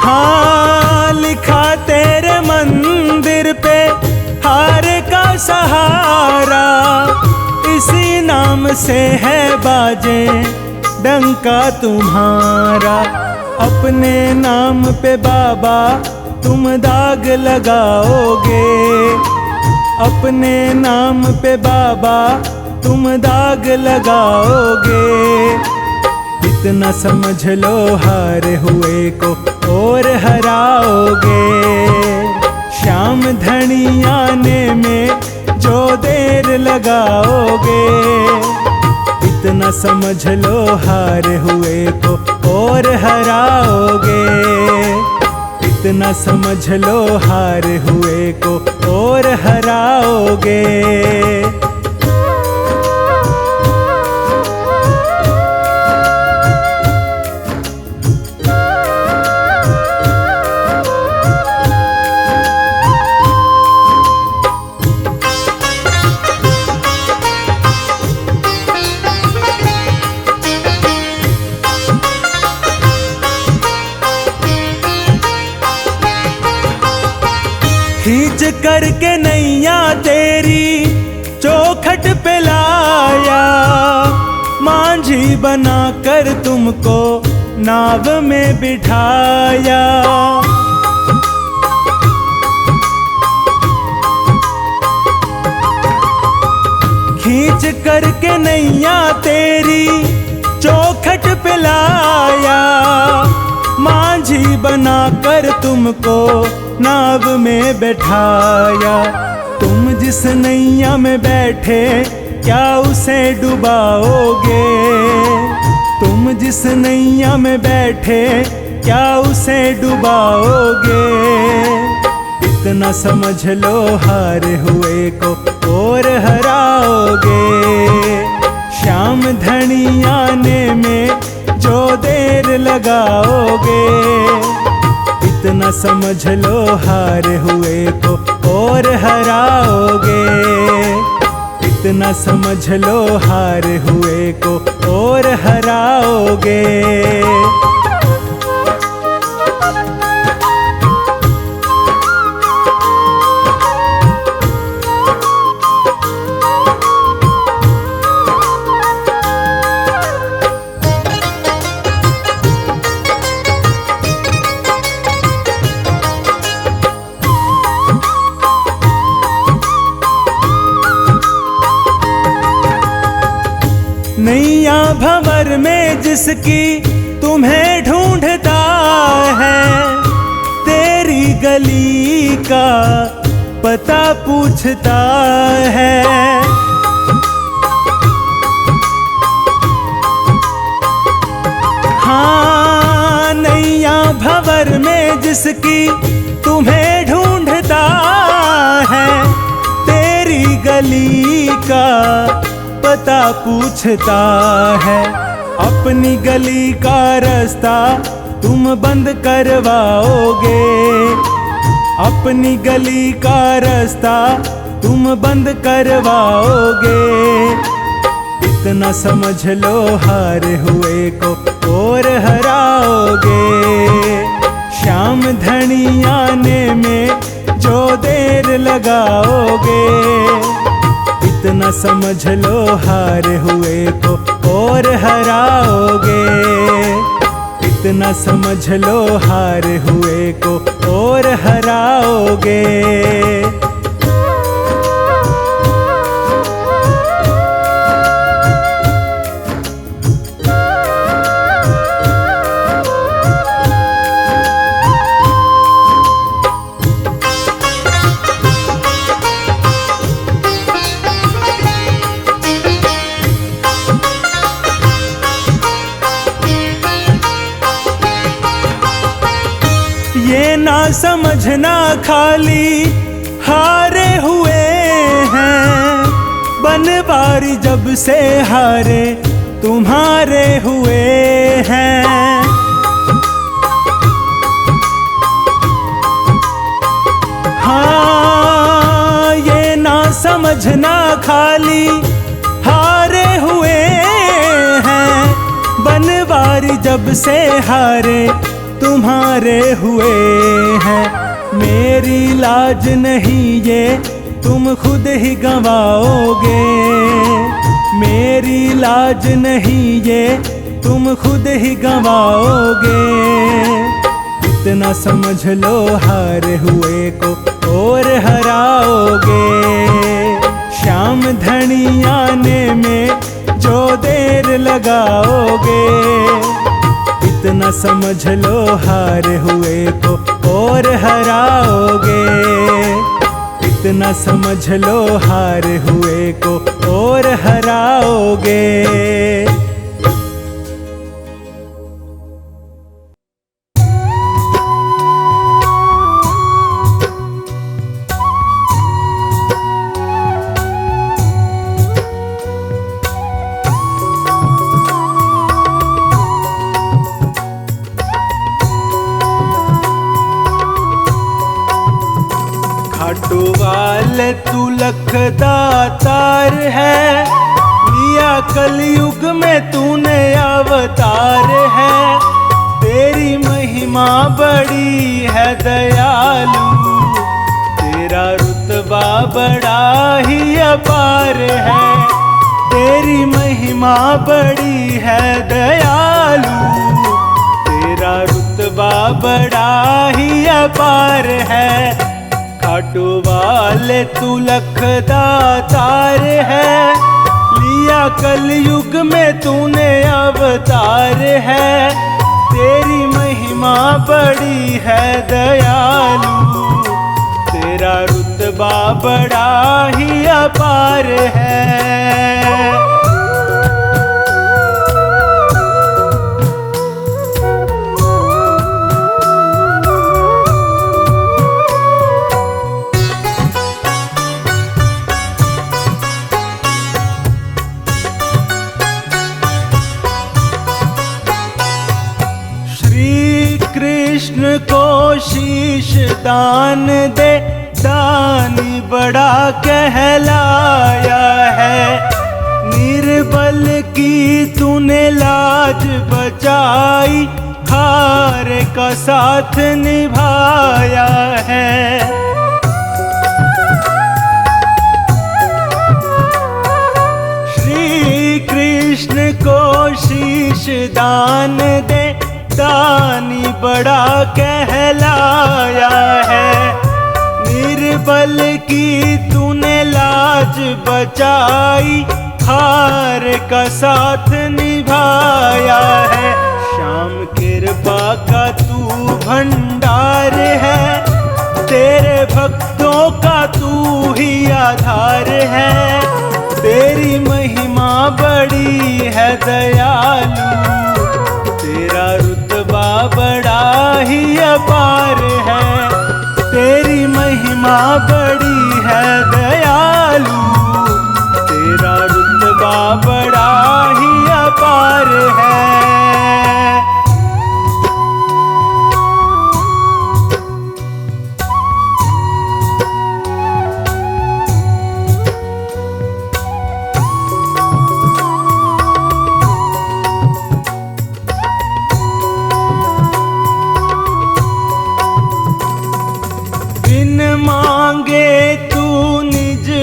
हाँ, लिखा तेरे मंदिर पे हार का सहारा, इसी नाम से है बाजे डंका तुम्हारा। अपने नाम पे बाबा तुम दाग लगाओगे, अपने नाम पे बाबा तुम दाग लगाओगे, इतना समझ लो हार हुए को और हराओगे, श्याम धनी आने में जो देर लगाओगे, इतना समझ लो हार हुए को और हराओगे, इतना समझ लो हार हुए को और हराओगे। खींच करके नैया तेरी चौखट पे लाया, मांझी बना कर तुमको नाव में बिठाया। खींच करके नैया तेरी चौखट पे लाया, मांझी बना कर तुमको नाव में बैठाया। तुम जिस नैया में बैठे क्या उसे डुबाओगे, तुम जिस नैया में बैठे क्या उसे डुबाओगे, इतना समझ लो हार हुए को और हराओगे, श्याम धनी आने में जो देर लगाओगे, इतना समझ लो हार हुए को और हराओगे, इतना समझ लो हार हुए को और हराओगे। नैया भंवर में जिसकी तुम्हें ढूंढता है, तेरी गली का पता पूछता है। हाँ, नैया भंवर में जिसकी तुम्हें ढूंढता है, तेरी गली का पता पूछता है। अपनी गली का रास्ता तुम बंद करवाओगे, अपनी गली का रास्ता तुम बंद करवाओगे, इतना समझ लो हारे हुए को और हराओगे। श्याम धनी आने में जो देर लगाओगे, इतना समझ लो हारे हुए को और हराओगे, इतना समझ लो हारे हुए को और हराओगे। ये ना समझना खाली हारे हुए हैं, बनवारी जब से हारे तुम्हारे हुए हैं। हाँ, ये ना समझना खाली हारे हुए हैं, बनवारी जब से हारे तुम्हारे हुए हैं। मेरी लाज नहीं ये तुम खुद ही गंवाओगे, मेरी लाज नहीं ये तुम खुद ही गंवाओगे, इतना समझ लो हारे हुए को और हराओगे। श्याम धनी आने में जो देर लगाओगे, इतना समझ लो हारे हुए को और हराओगे, इतना समझ लो हारे हुए को और हराओगे। वाले तू लखदातार है, लिया कलयुग में तूने अवतार है। तेरी महिमा बड़ी है दयालु, तेरा रुतबा बड़ा ही अपार है। तेरी महिमा बड़ी है दयालु, तेरा रुतबा बड़ा ही अपार है। खाटू वाले तू लखदातार है, लिया कलयुग में तूने अवतार है। तेरी महिमा बड़ी है दयालु, तेरा रुतबा बड़ा ही अपार है। कृष्ण को शीश दान दे, दानी बड़ा कहलाया है। निर्बल की तूने लाज बचाई, हार का साथ निभाया है। श्री कृष्ण को शीश दान दे, दानी बड़ा कहलाया है। निर्बल की तूने लाज बचाई, हार का साथ निभाया है। श्याम कृपा का तू भंडार है, तेरे भक्तों का तू ही आधार है। तेरी महिमा बड़ी है दयालु, तेरा रुतबा बड़ा ही अपार है। तेरी महिमा बड़ी है दयालु, तेरा रुतबा बड़ा ही अपार है।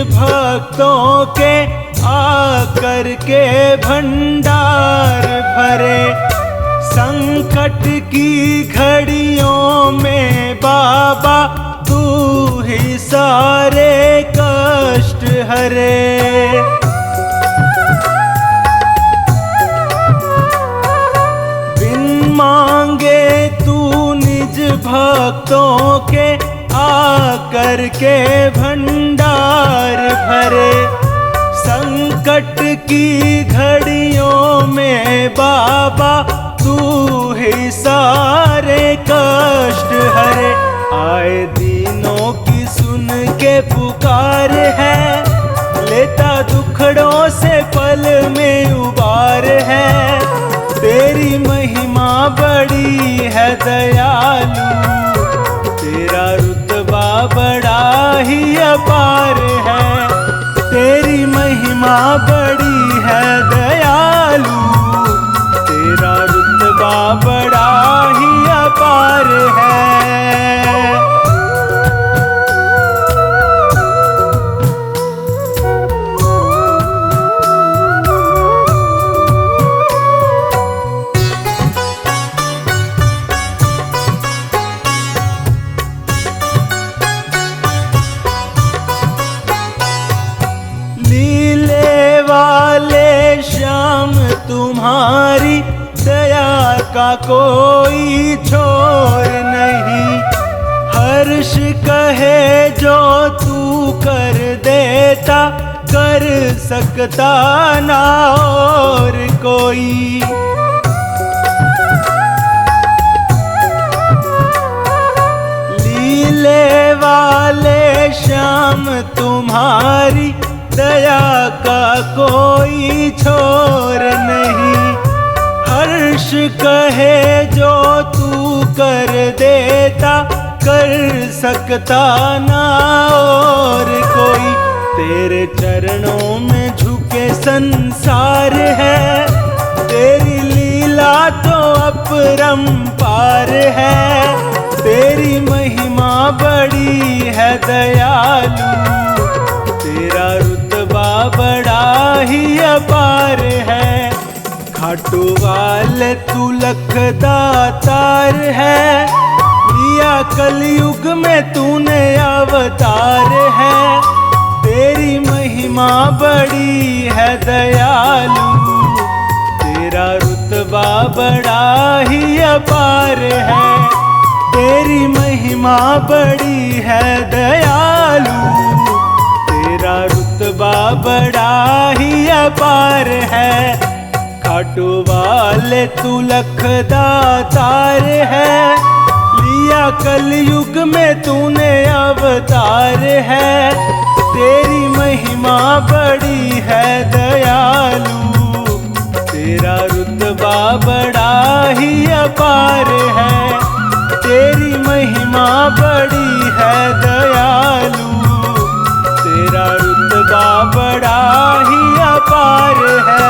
भक्तों के आकर के भंडार भरे। संकट की घड़ियों में बाबा तू ही सारे कष्ट हरे। बिन मांगे तू निज भक्तों के आकर के भंडार भरे। संकट की घड़ियों में बाबा तू ही सारे कष्ट हरे। आए दीनों की सुन के पुकार है, लेता दुखड़ों से पल में उबार है। तेरी महिमा बड़ी है दयालु, तेरा रुतबा बड़ा ही अपार है। तेरी महिमा बड़ी है दयालु, तेरा रुतबा बड़ा ही अपार है। लीले वाले श्याम तुम्हारी दया का कोई छोर नहीं। हर्ष कहे जो तू कर देता, कर सकता ना और कोई। लीले वाले श्याम तुम्हारी दया का कोई छोर नहीं। हर्ष कहे जो तू कर देता, कर सकता ना और कोई। तेरे चरणों में झुके संसार है, तेरी लीला तो अपरंपार है। तेरी महिमा बड़ी है दयालु, तेरा रुतबा बड़ा ही अपार है। खाटू वाले तू लख दातार है, लिया कलयुग में तूने अवतार है। तेरी महिमा बड़ी है दयालु, तेरा रुतबा बड़ा ही अपार है। तेरी महिमा बड़ी है दयालु, तेरा रुतबा बड़ा ही अपार है। खाटू वाले तू लख दातार है, लिया कलयुग में तूने अवतार है। तेरी महिमा बड़ी है दयालु, तेरा रुतबा बड़ा ही अपार है। तेरी महिमा बड़ी है दयालु, तेरा रुतबा बड़ा ही अपार है।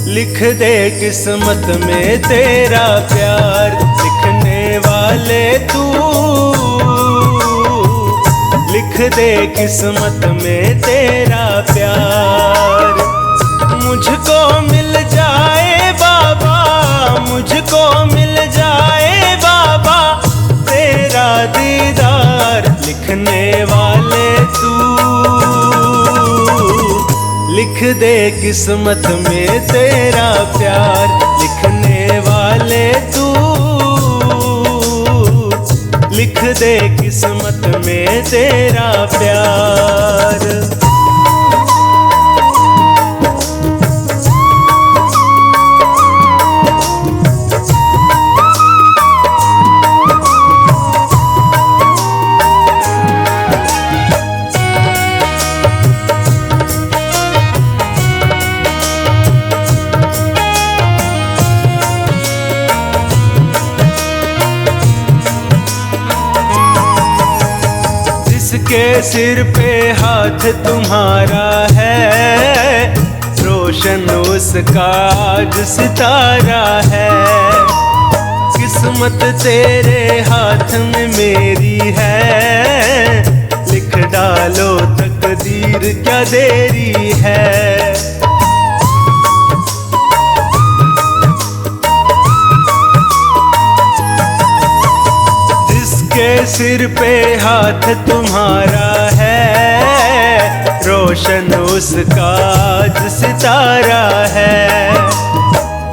लिख दे किस्मत में तेरा प्यार, लिखने वाले तू लिख दे किस्मत में तेरा प्यार। मुझको मिल जाए बाबा, मुझको मिल जाए बाबा तेरा दीदार। लिखने वाले तू लिख दे किस्मत में तेरा प्यार, लिखने वाले तू लिख दे किस्मत में तेरा प्यार। जिसके सिर पे हाथ तुम्हारा है, रोशन उसका आज सितारा है। किस्मत तेरे हाथ में मेरी है, लिख डालो तकदीर क्या देरी है। जिसके सिर पे हाथ तुम्हारा है, रोशन उसका आज सितारा है।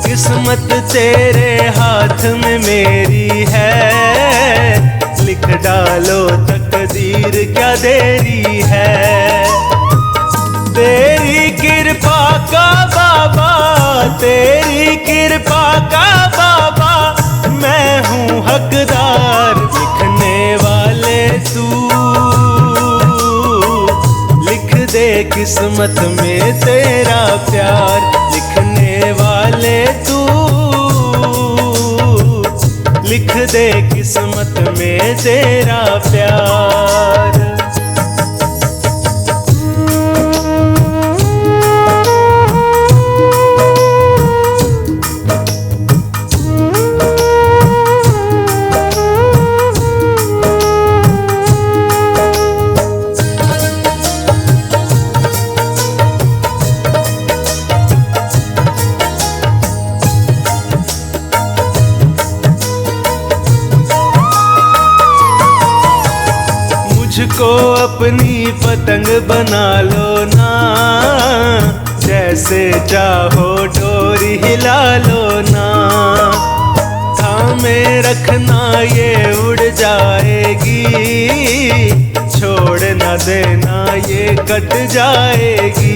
किस्मत तेरे हाथ में मेरी है, लिख डालो तकदीर क्या देरी है। तेरी कृपा का बाबा, तेरी कृपा का बाबा, मैं हूँ हकदार। लिखने वाले तू, लिख दे किस्मत में तेरा प्यार। लिखने वाले तू, लिख दे किस्मत में तेरा प्यार। मुझको अपनी पतंग बना लो ना, जैसे चाहो डोरी हिला लो ना। थामे रखना ये उड़ जाएगी, छोड़ न देना ये कट जाएगी।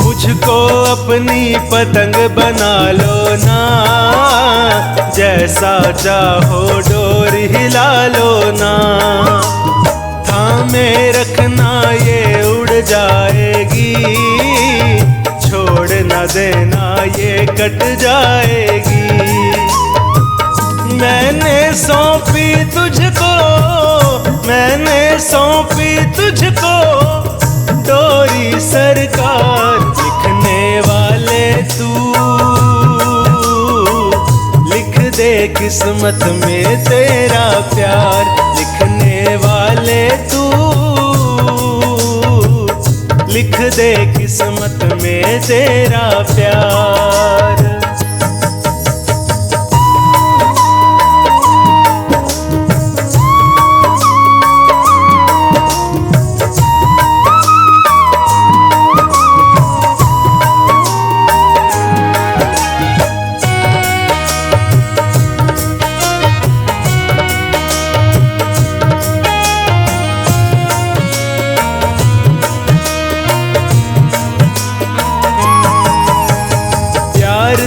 मुझको अपनी पतंग बना लो ना, जैसा चाहो डोर हिला लो ना। थामे रखना ये उड़ जाएगी, छोड़ न देना ये कट जाएगी। मैंने सौंपी तुझको, मैंने सौंपी तुझको डोरी सरकार। लिखने वाले तू, लिख दे किस्मत में तेरा प्यार। लिखने वाले तू, लिख दे किस्मत में तेरा प्यार।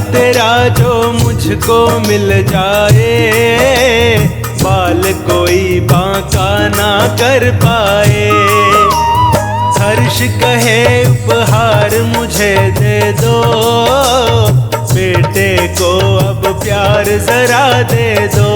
तेरा जो मुझको मिल जाए, बाल कोई बांका ना कर पाए। हर्ष कहे उपहार मुझे दे दो, बेटे को अब प्यार जरा दे दो।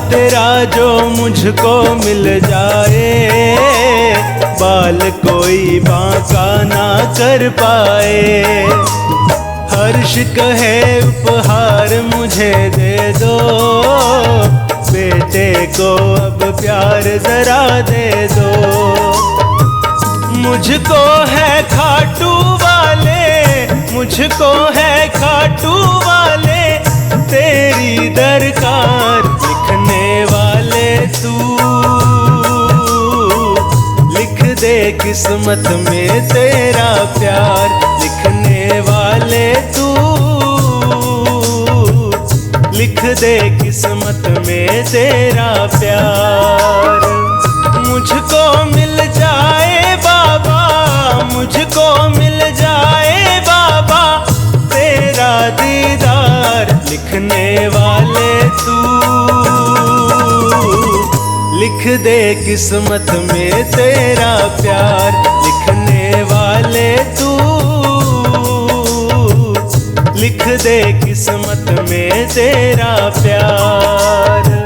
तेरा जो मुझको मिल जाए, बाल कोई बांका ना कर पाए। हर्ष कहे उपहार मुझे दे दो, बेटे को अब प्यार जरा दे दो। मुझको है खाटू वाले, मुझको है खाटू वाले तेरी दरकार। लिखने वाले तू, लिख दे किस्मत में तेरा प्यार। लिखने वाले तू, लिख दे किस्मत में तेरा प्यार। मुझको मिल जाए बाबा, मुझको मिल जाए बाबा तेरा दीदार। लिखने वाले तू, लिख लिख दे किस्मत में तेरा प्यार, लिखने वाले तू लिख दे किस्मत में तेरा प्यार।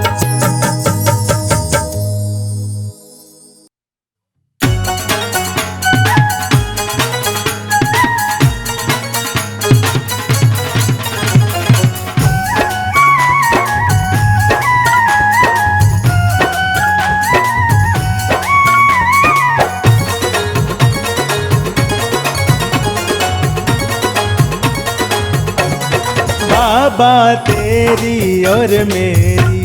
बाबा तेरी और मेरी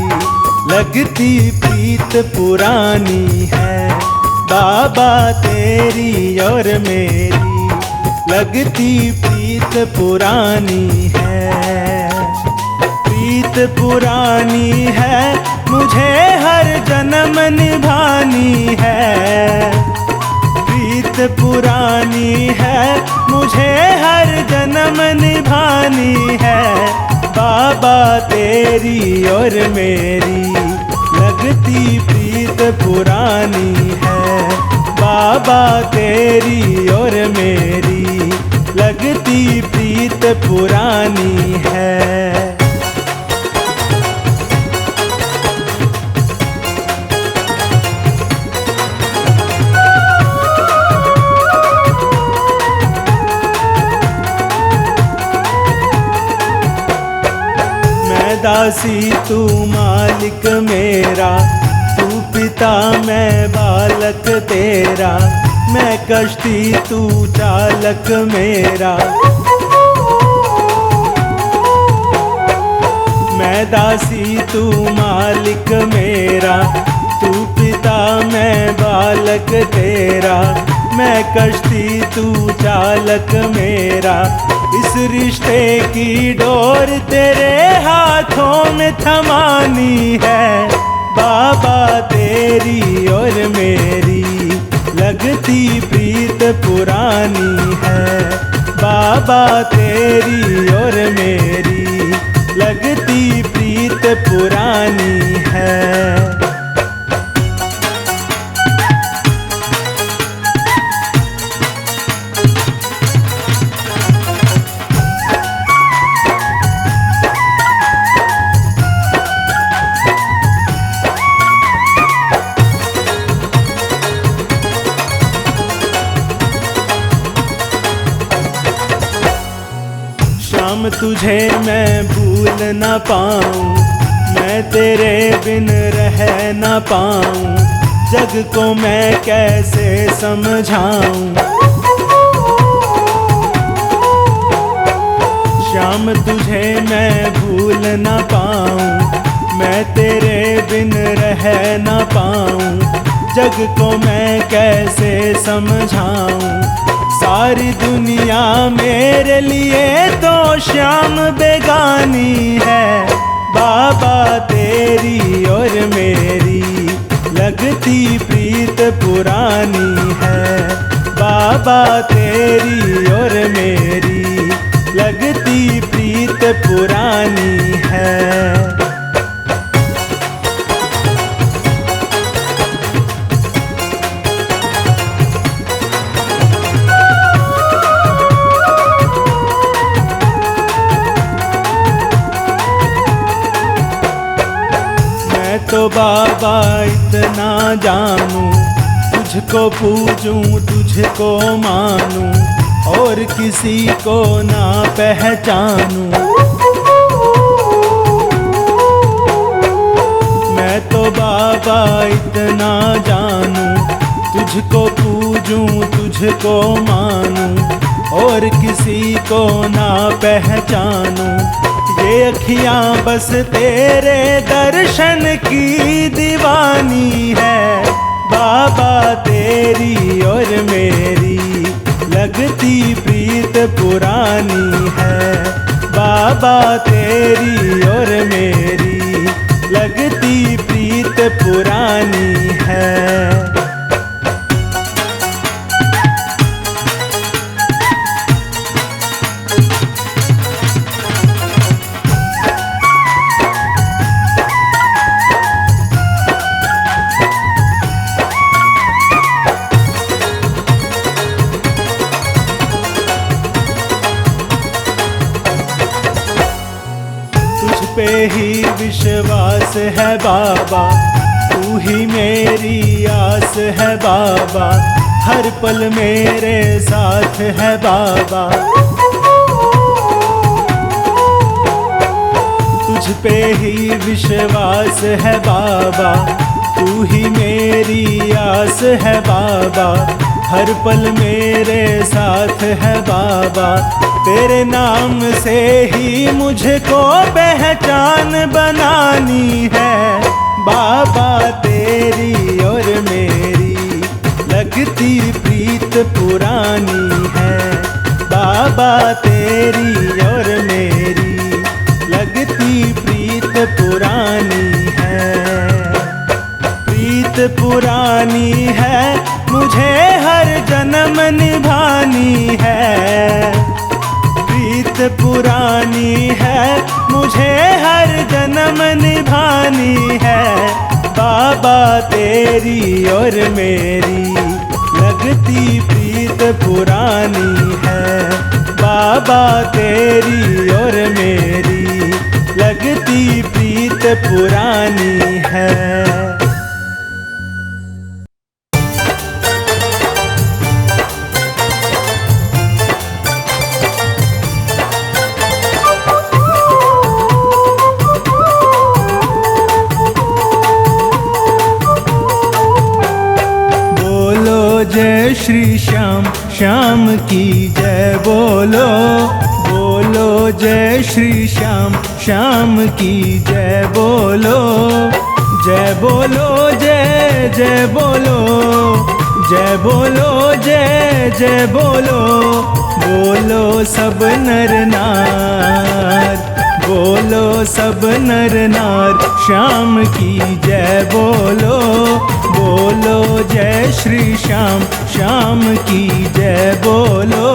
लगती प्रीत पुरानी है, बाबा तेरी और मेरी लगती प्रीत पुरानी है। प्रीत पुरानी है मुझे हर जन्म निभानी है, प्रीत पुरानी है मुझे हर जन्म निभानी है। बाबा तेरी और मेरी लगती प्रीत पुरानी है, बाबा तेरी और मेरी लगती प्रीत पुरानी है। दासी तू मालिक मेरा, तू पिता मैं बालक तेरा, मैं कश्ती तू चालक मेरा। मैं दासी तू मालिक मेरा, तू पिता मैं बालक तेरा, मैं कश्ती तू चालक मेरा। इस रिश्ते की डोर तेरे हाथों में थमानी है, बाबा तेरी और मेरी लगती प्रीत पुरानी है, बाबा तेरी और मेरी लगती प्रीत पुरानी है। शाम तुझे मैं भूल न पाऊं, मैं तेरे बिन रह न पाऊं, जग को मैं कैसे समझाऊं। शाम तुझे मैं भूल न पाऊं, मैं तेरे बिन रह न पाऊं, जग को मैं कैसे समझाऊं। सारी दुनिया मेरे लिए तो श्याम बेगानी है, बाबा तेरी और मेरी लगती प्रीत पुरानी है, बाबा तेरी और मेरी लगती प्रीत पुरानी है। तो बाबा इतना जानूं, तुझको पूजूं तुझको मानूं, और किसी को ना पहचानूं। मैं तो बाबा इतना जानूं, तुझको पूजूं तुझको मानूं, और किसी को ना पहचानूं। ये अखियां बस तेरे दर्शन की दीवानी है, बाबा तेरी और मेरी लगती प्रीत पुरानी है, बाबा तेरी और मेरी लगती प्रीत पुरानी है। विश्वास है बाबा, तू ही मेरी आस है बाबा, हर पल मेरे साथ है बाबा। तुझ पे ही विश्वास है बाबा, तू ही मेरी आस है बाबा, हर पल मेरे साथ है बाबा। तेरे नाम से ही मुझको पहचान बनानी है बाबा, तेरी और मेरी लगती प्रीत पुरानी है बाबा, तेरी और मेरी लगती प्रीत पुरानी है। प्रीत पुरानी है मुझे हर जन्म निभानी है, प्रीत पुरानी है मुझे हर जन्म निभानी है बाबा, तेरी और मेरी लगती प्रीत पुरानी है बाबा, तेरी और मेरी लगती प्रीत पुरानी है। जय श्री श्याम, श्याम की जय बोलो, बोलो जय श्री श्याम, श्याम की जय बोलो, जय बोलो जय जय बोलो, जय बोलो जय जय बोलो, बोलो सब नर नार, बोलो सब नर नार, श्याम की जय बोलो, बोलो जय श्री श्याम, श्याम की जय बोलो।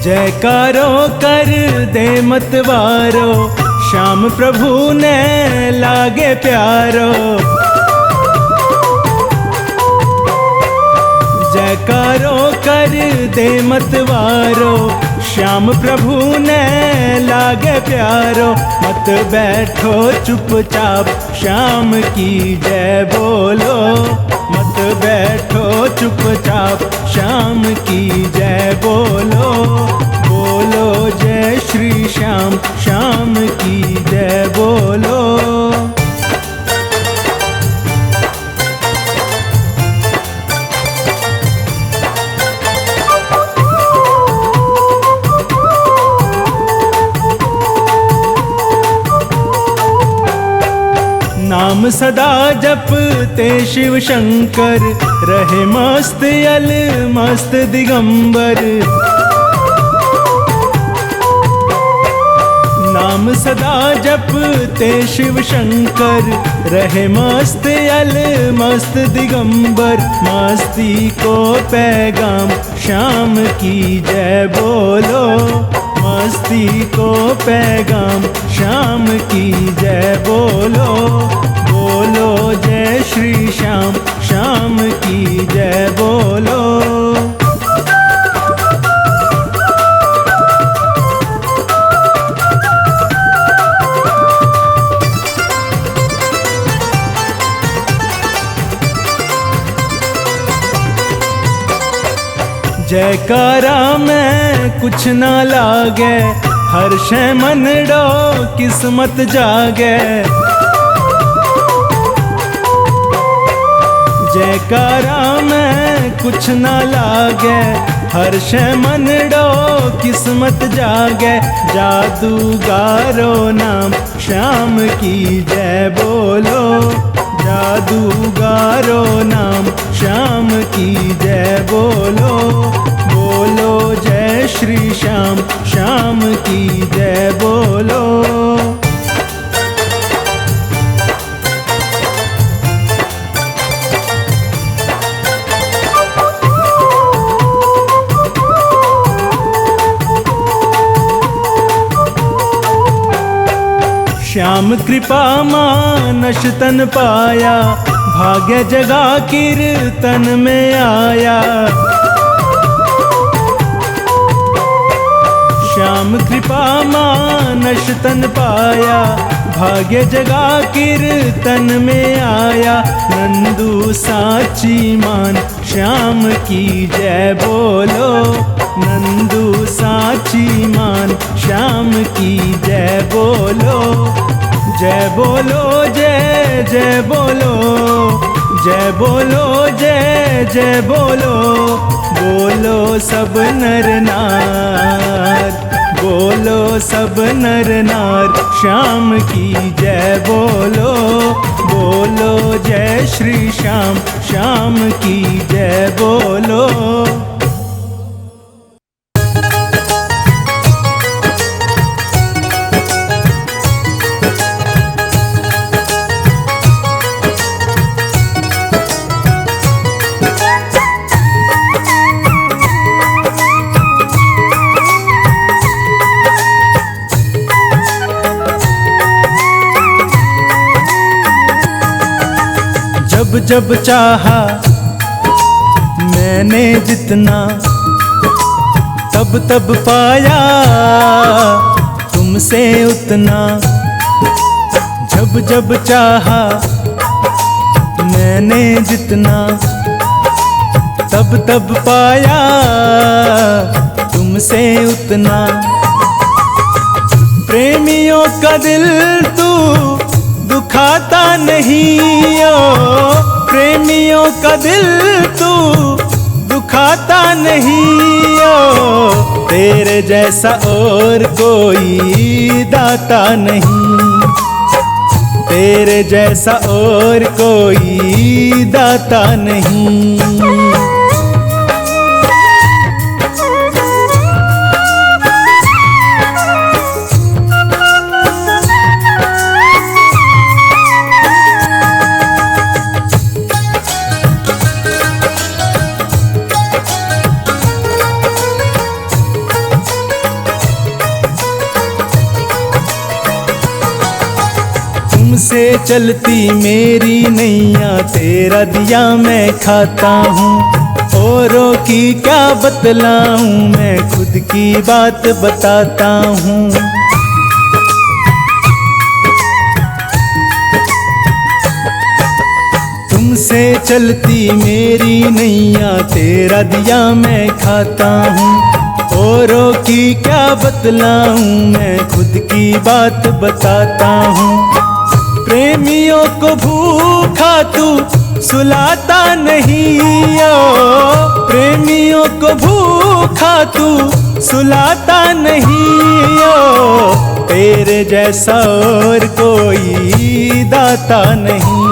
जयकारो कर दे मतवारो, श्याम प्रभु ने लागे प्यारो। जयकारो कर दे मतवारो, श्याम प्रभु ने लागे प्यारो। मत बैठो चुपचाप, श्याम की जय बोलो, मत बैठो चुपचाप, श्याम की जय बोलो, बोलो जय श्री श्याम, श्याम की जय बोलो। नाम सदा जपते शिव शंकर, रहे मस्त यल मस्त दिगंबर। नाम सदा जपते शिव शंकर, रहे मस्त यल मस्त दिगंबर। मस्ती को पैगाम, श्याम की जय बोलो, मस्ती को पैगाम, श्याम की जय बोलो, बोलो जय श्री श्याम, श्याम की जय बोलो। जयकारा में कुछ ना लागे, हर्ष मनडो किस्मत जागे। जयकारा में कुछ ना लागे, हर्ष मनडो किस्मत जागे। जादूगारो नाम, श्याम की जय बोलो, जादूगारो नाम, श्याम की जय बोलो, बोलो जय श्री श्याम, श्याम की जय बोलो। श्याम कृपा मानस तन पाया, भाग्य जगा कीर्तन में आया। श्याम कृपा मानस तन पाया, भाग्य जगा कीर्तन में आया। नंदू साची मान श्याम की जय बोलो, नंदू साची मान श्याम की जय बोलो। जय बोलो जय जय बोलो, जय बोलो जय जय बोलो। बोलो सब नर नार, बोलो सब नर नार श्याम की जय बोलो। बोलो जय श्री श्याम, श्याम की जय बोलो। जब जब चाहा मैंने जितना, तब तब पाया तुमसे उतना। जब जब चाहा मैंने जितना, तब तब पाया तुमसे उतना। प्रेमियों का दिल तू दुखाता नहीं ओ, प्रेमियों का दिल तू दुखाता नहीं ओ। तेरे जैसा और कोई दाता नहीं, तेरे जैसा और कोई दाता नहीं। तुमसे चलती मेरी नैया, तेरा दिया मैं खाता हूँ। औरों की क्या बतलाऊं, मैं खुद की बात बताता हूँ। तुमसे चलती मेरी नैया, तेरा दिया मैं खाता हूँ। औरों की क्या बतलाऊं, मैं खुद की बात बताता हूँ। प्रेमियों को भूखा तू सुलाता नहीं ओ, प्रेमियों को भूखा तू सुलाता नहीं ओ। तेरे जैसा और कोई दाता नहीं,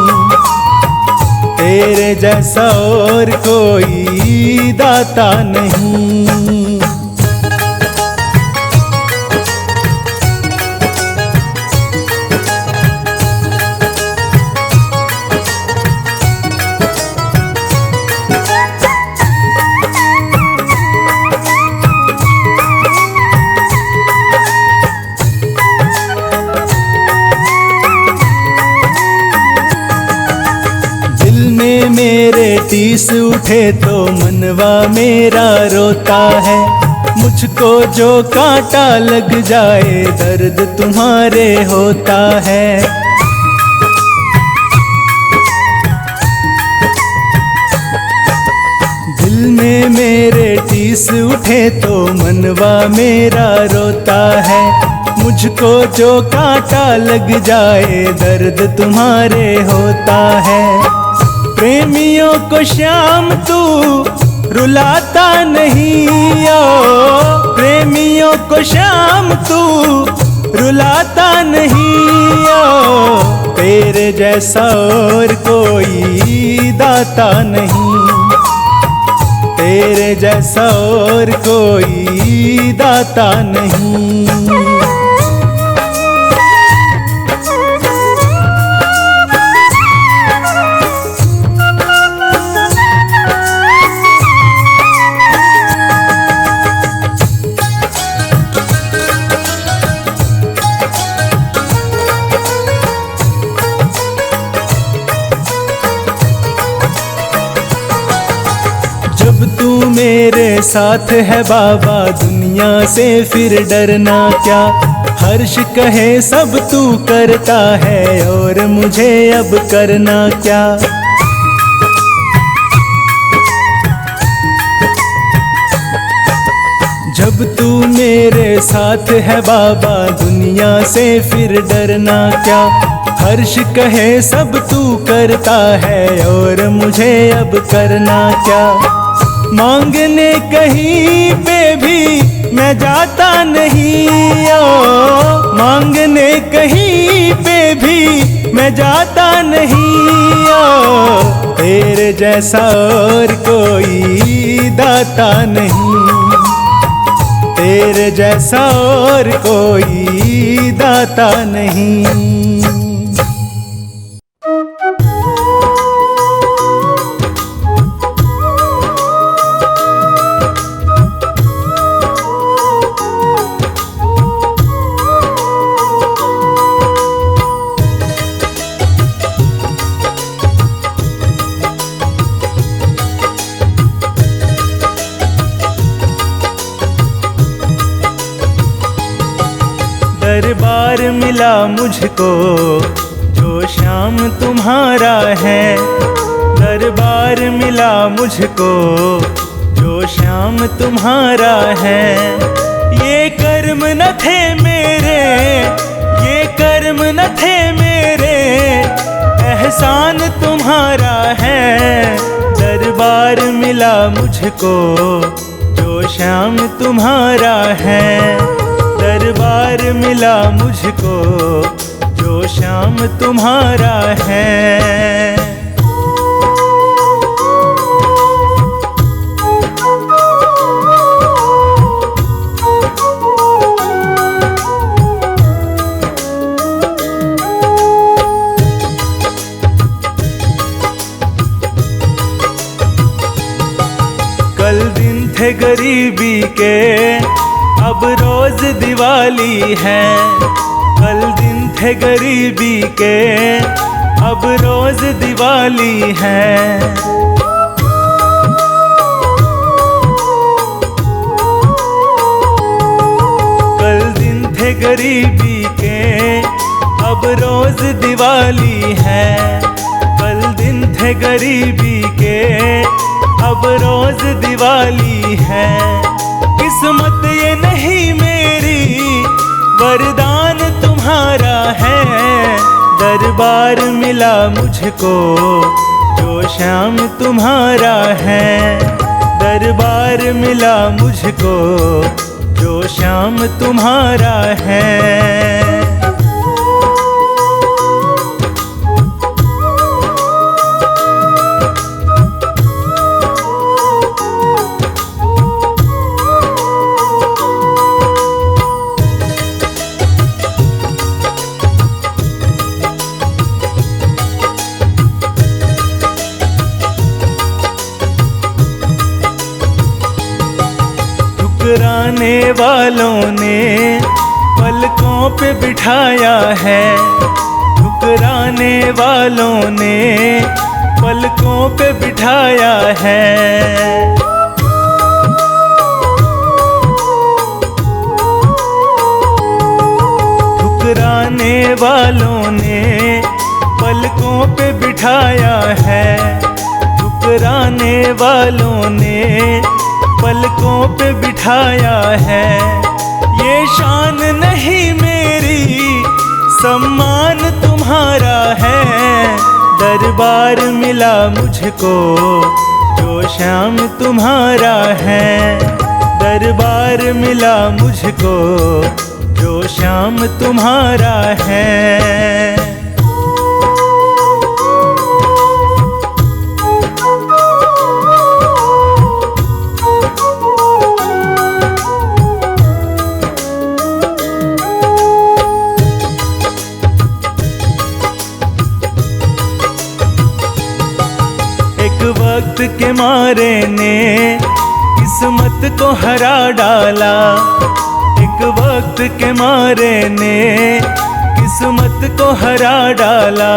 तेरे जैसा और कोई दाता नहीं। मेरे टीस उठे तो मनवा मेरा रोता है। मुझको जो कांटा लग जाए दर्द तुम्हारे होता है। दिल में मेरे टीस उठे तो मनवा मेरा रोता है। मुझको जो कांटा लग जाए दर्द तुम्हारे होता है। प्रेमियों को श्याम तू रुलाता नहीं ओ, प्रेमियों को श्याम तू रुलाता नहीं ओ। तेरे जैसा और कोई दाता नहीं, तेरे जैसा और कोई दाता नहीं। मेरे साथ है बाबा, दुनिया से फिर डरना क्या। हर्ष कहे सब तू करता है, और मुझे अब करना क्या। जब तू मेरे साथ है बाबा, दुनिया से फिर डरना क्या। हर्ष कहे सब तू करता है, और मुझे अब करना क्या। मांगने कहीं पे भी मैं जाता नहीं, ओ मांगने कहीं पे भी मैं जाता नहीं, ओ तेरे जैसा और कोई दाता नहीं, तेरे जैसा और कोई दाता नहीं। दरबार मिला मुझको जो श्याम तुम्हारा है, दरबार मिला मुझको जो श्याम तुम्हारा है। ये कर्म न थे मेरे, ये कर्म न थे मेरे, एहसान तुम्हारा है। दरबार मिला मुझको जो श्याम तुम्हारा है, दरबार मिला मुझको जो श्याम तुम्हारा है। कल दिन थे गरीबी के, अब रोज दिवाली है। कल दिन थे गरीबी के, अब रोज दिवाली है। कल दिन थे गरीबी के, अब रोज दिवाली है। कल दिन थे गरीबी के, अब रोज दिवाली है। किस्मत ये नहीं मेरी, वरदान तुम्हारा है। दरबार मिला मुझको जो श्याम तुम्हारा है, दरबार मिला मुझको जो श्याम तुम्हारा है। ठुकराने वालों ने पलकों पे बिठाया है, ठुकराने वालों ने पलकों पे बिठाया है। ठुकराने वालों ने पलकों पे बिठाया है, ठुकराने वालों ने पलकों पे बिठाया है। ये शान नहीं मेरी, सम्मान तुम्हारा है। दरबार मिला मुझको जो श्याम तुम्हारा है, दरबार मिला मुझको जो श्याम तुम्हारा है। वक्त के मारे ने किस्मत को हरा डाला, एक वक्त के मारे ने किस्मत को हरा डाला।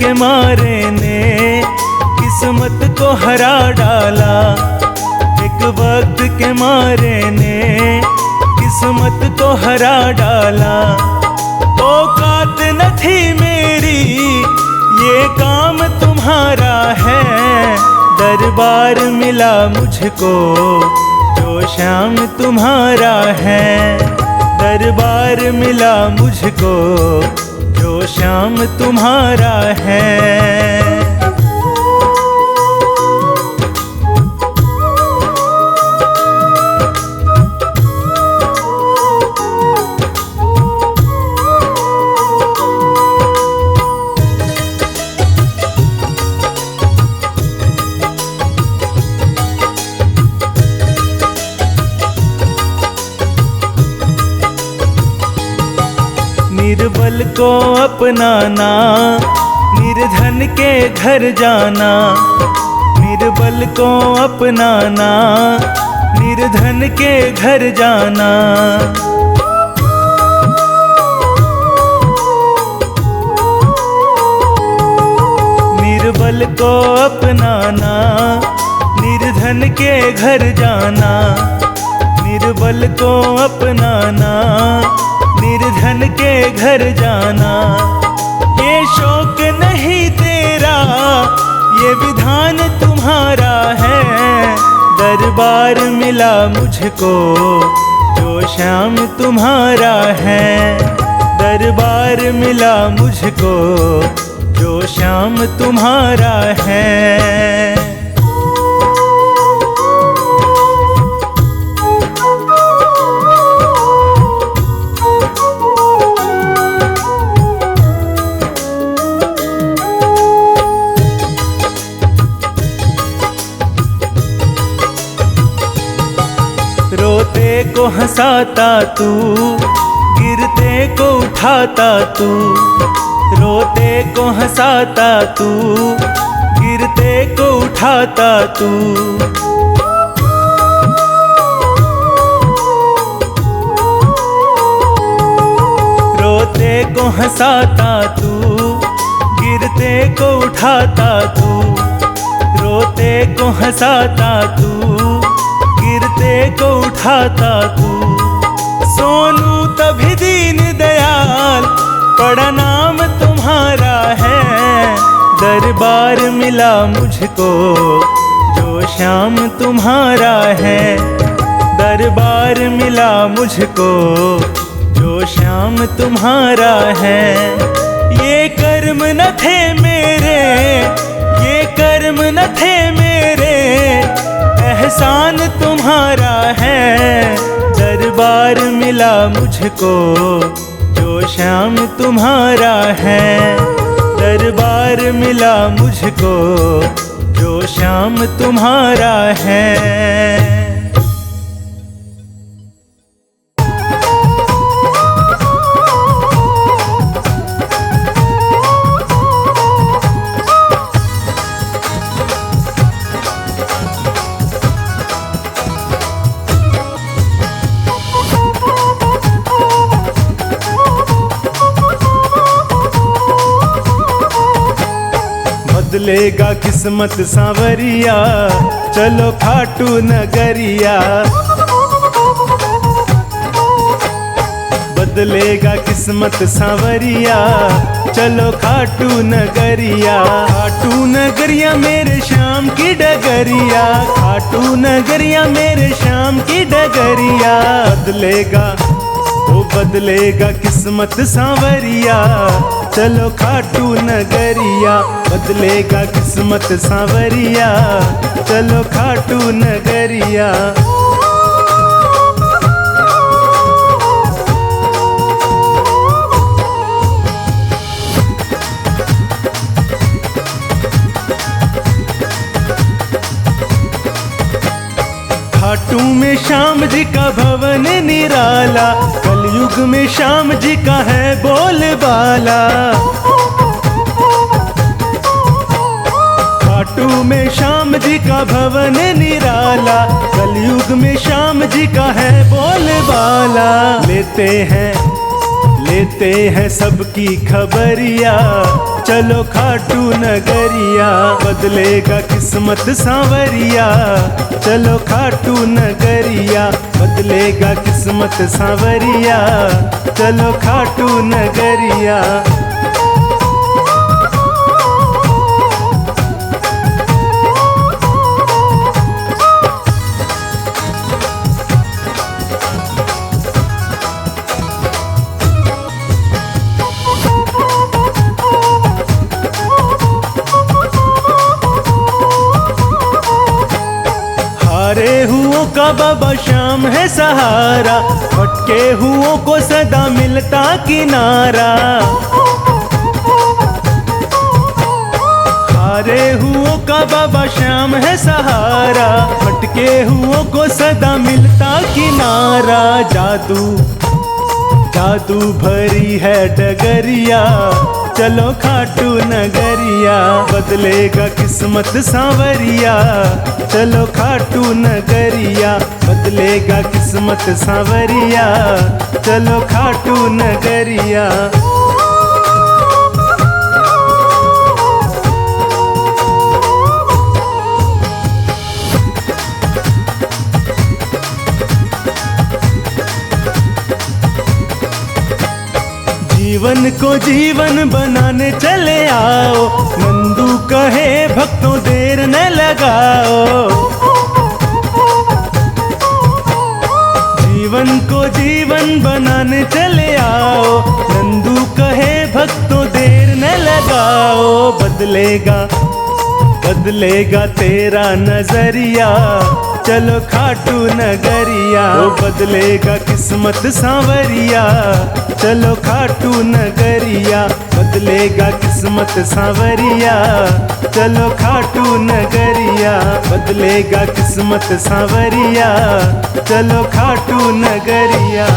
के मारे ने किस्मत को हरा डाला, एक वक्त के मारे ने किस्मत को हरा डाला। औकात न थी मेरी ये काम तुम्हारा है, दरबार मिला मुझको जो शाम तुम्हारा है, दरबार मिला मुझको जो शाम तुम्हारा है। निर्बल को अपनाना, निर्धन के घर जाना, निर्बल को अपनाना, निर्धन के घर जाना। निर्बल को अपनाना, निर्धन के घर जाना, निर्बल को अपनाना, निर्धन के घर जाना। ये शौक नहीं तेरा, ये विधान तुम्हारा है, दरबार मिला मुझको जो शाम तुम्हारा है, दरबार मिला मुझको जो शाम तुम्हारा है। रोते को हंसाता तू, गिरते को उठाता तू, रोते को हंसाता तू, गिरते को उठाता तू। रोते को हंसाता तू, गिरते को उठाता तू, रोते को हंसाता तू, गिरते को उठाता तू। सोनू तभी दीन दयाल बड़ा नाम तुम्हारा है, दरबार मिला मुझको जो शाम तुम्हारा है, दरबार मिला मुझको जो शाम तुम्हारा है। ये कर्म न थे मेरे, ये कर्म न थे मेरे, एहसान तुम्हारा है, दरबार मिला मुझको जो शाम तुम्हारा है, दरबार मिला मुझको जो शाम तुम्हारा है। बदलेगा किस्मत सांवरिया, चलो खाटू नगरिया। बदलेगा किस्मत सांवरिया, चलो खाटू नगरिया। खाटू नगरिया मेरे शाम की डगरिया, खाटू नगरिया मेरे शाम की डगरिया। बदलेगा वो बदलेगा किस्मत सांवरिया, चलो खाटू नगरिया। बदलेगा किस्मत सांवरिया, चलो खाटू नगरिया। खाटू में श्याम जी का भवन निराला, कलयुग में श्याम जी का है बोलबाला। खाटू में श्याम जी का भवन निराला, कलयुग में श्याम जी का है बोलबाला। लेते लेते हैं सबकी खबरिया, चलो खाटू नगरिया, बदलेगा किस्मत सांवरिया, चलो खाटू नगरिया, बदलेगा किस्मत सांवरिया, चलो खाटू नगरिया। हारे हुओं का बाबा श्याम है सहारा, भटके हुओं को सदा मिलता किनारा। हारे हुओं का बाबा श्याम है सहारा, भटके हुओं को सदा मिलता किनारा। जादू जादू भरी है डगरिया, चलो खाटू नगरिया, बदलेगा किस्मत सांवरिया, चलो खाटू नगरिया, बदलेगा किस्मत सांवरिया, चलो खाटू नगरिया। जीवन को जीवन बनाने चले आओ, नंदू कहे भक्तों देर न लगाओ। जीवन को जीवन बनाने चले आओ, नंदू कहे भक्तों देर न लगाओ। बदलेगा बदलेगा तेरा नजरिया, चलो खाटू नगरिया, ओ बदलेगा किस्मत सांवरिया, चलो खाटू नगरिया, बदलेगा किस्मत सांवरिया, चलो खाटू नगरिया, बदलेगा किस्मत सांवरिया, चलो खाटू नगरिया।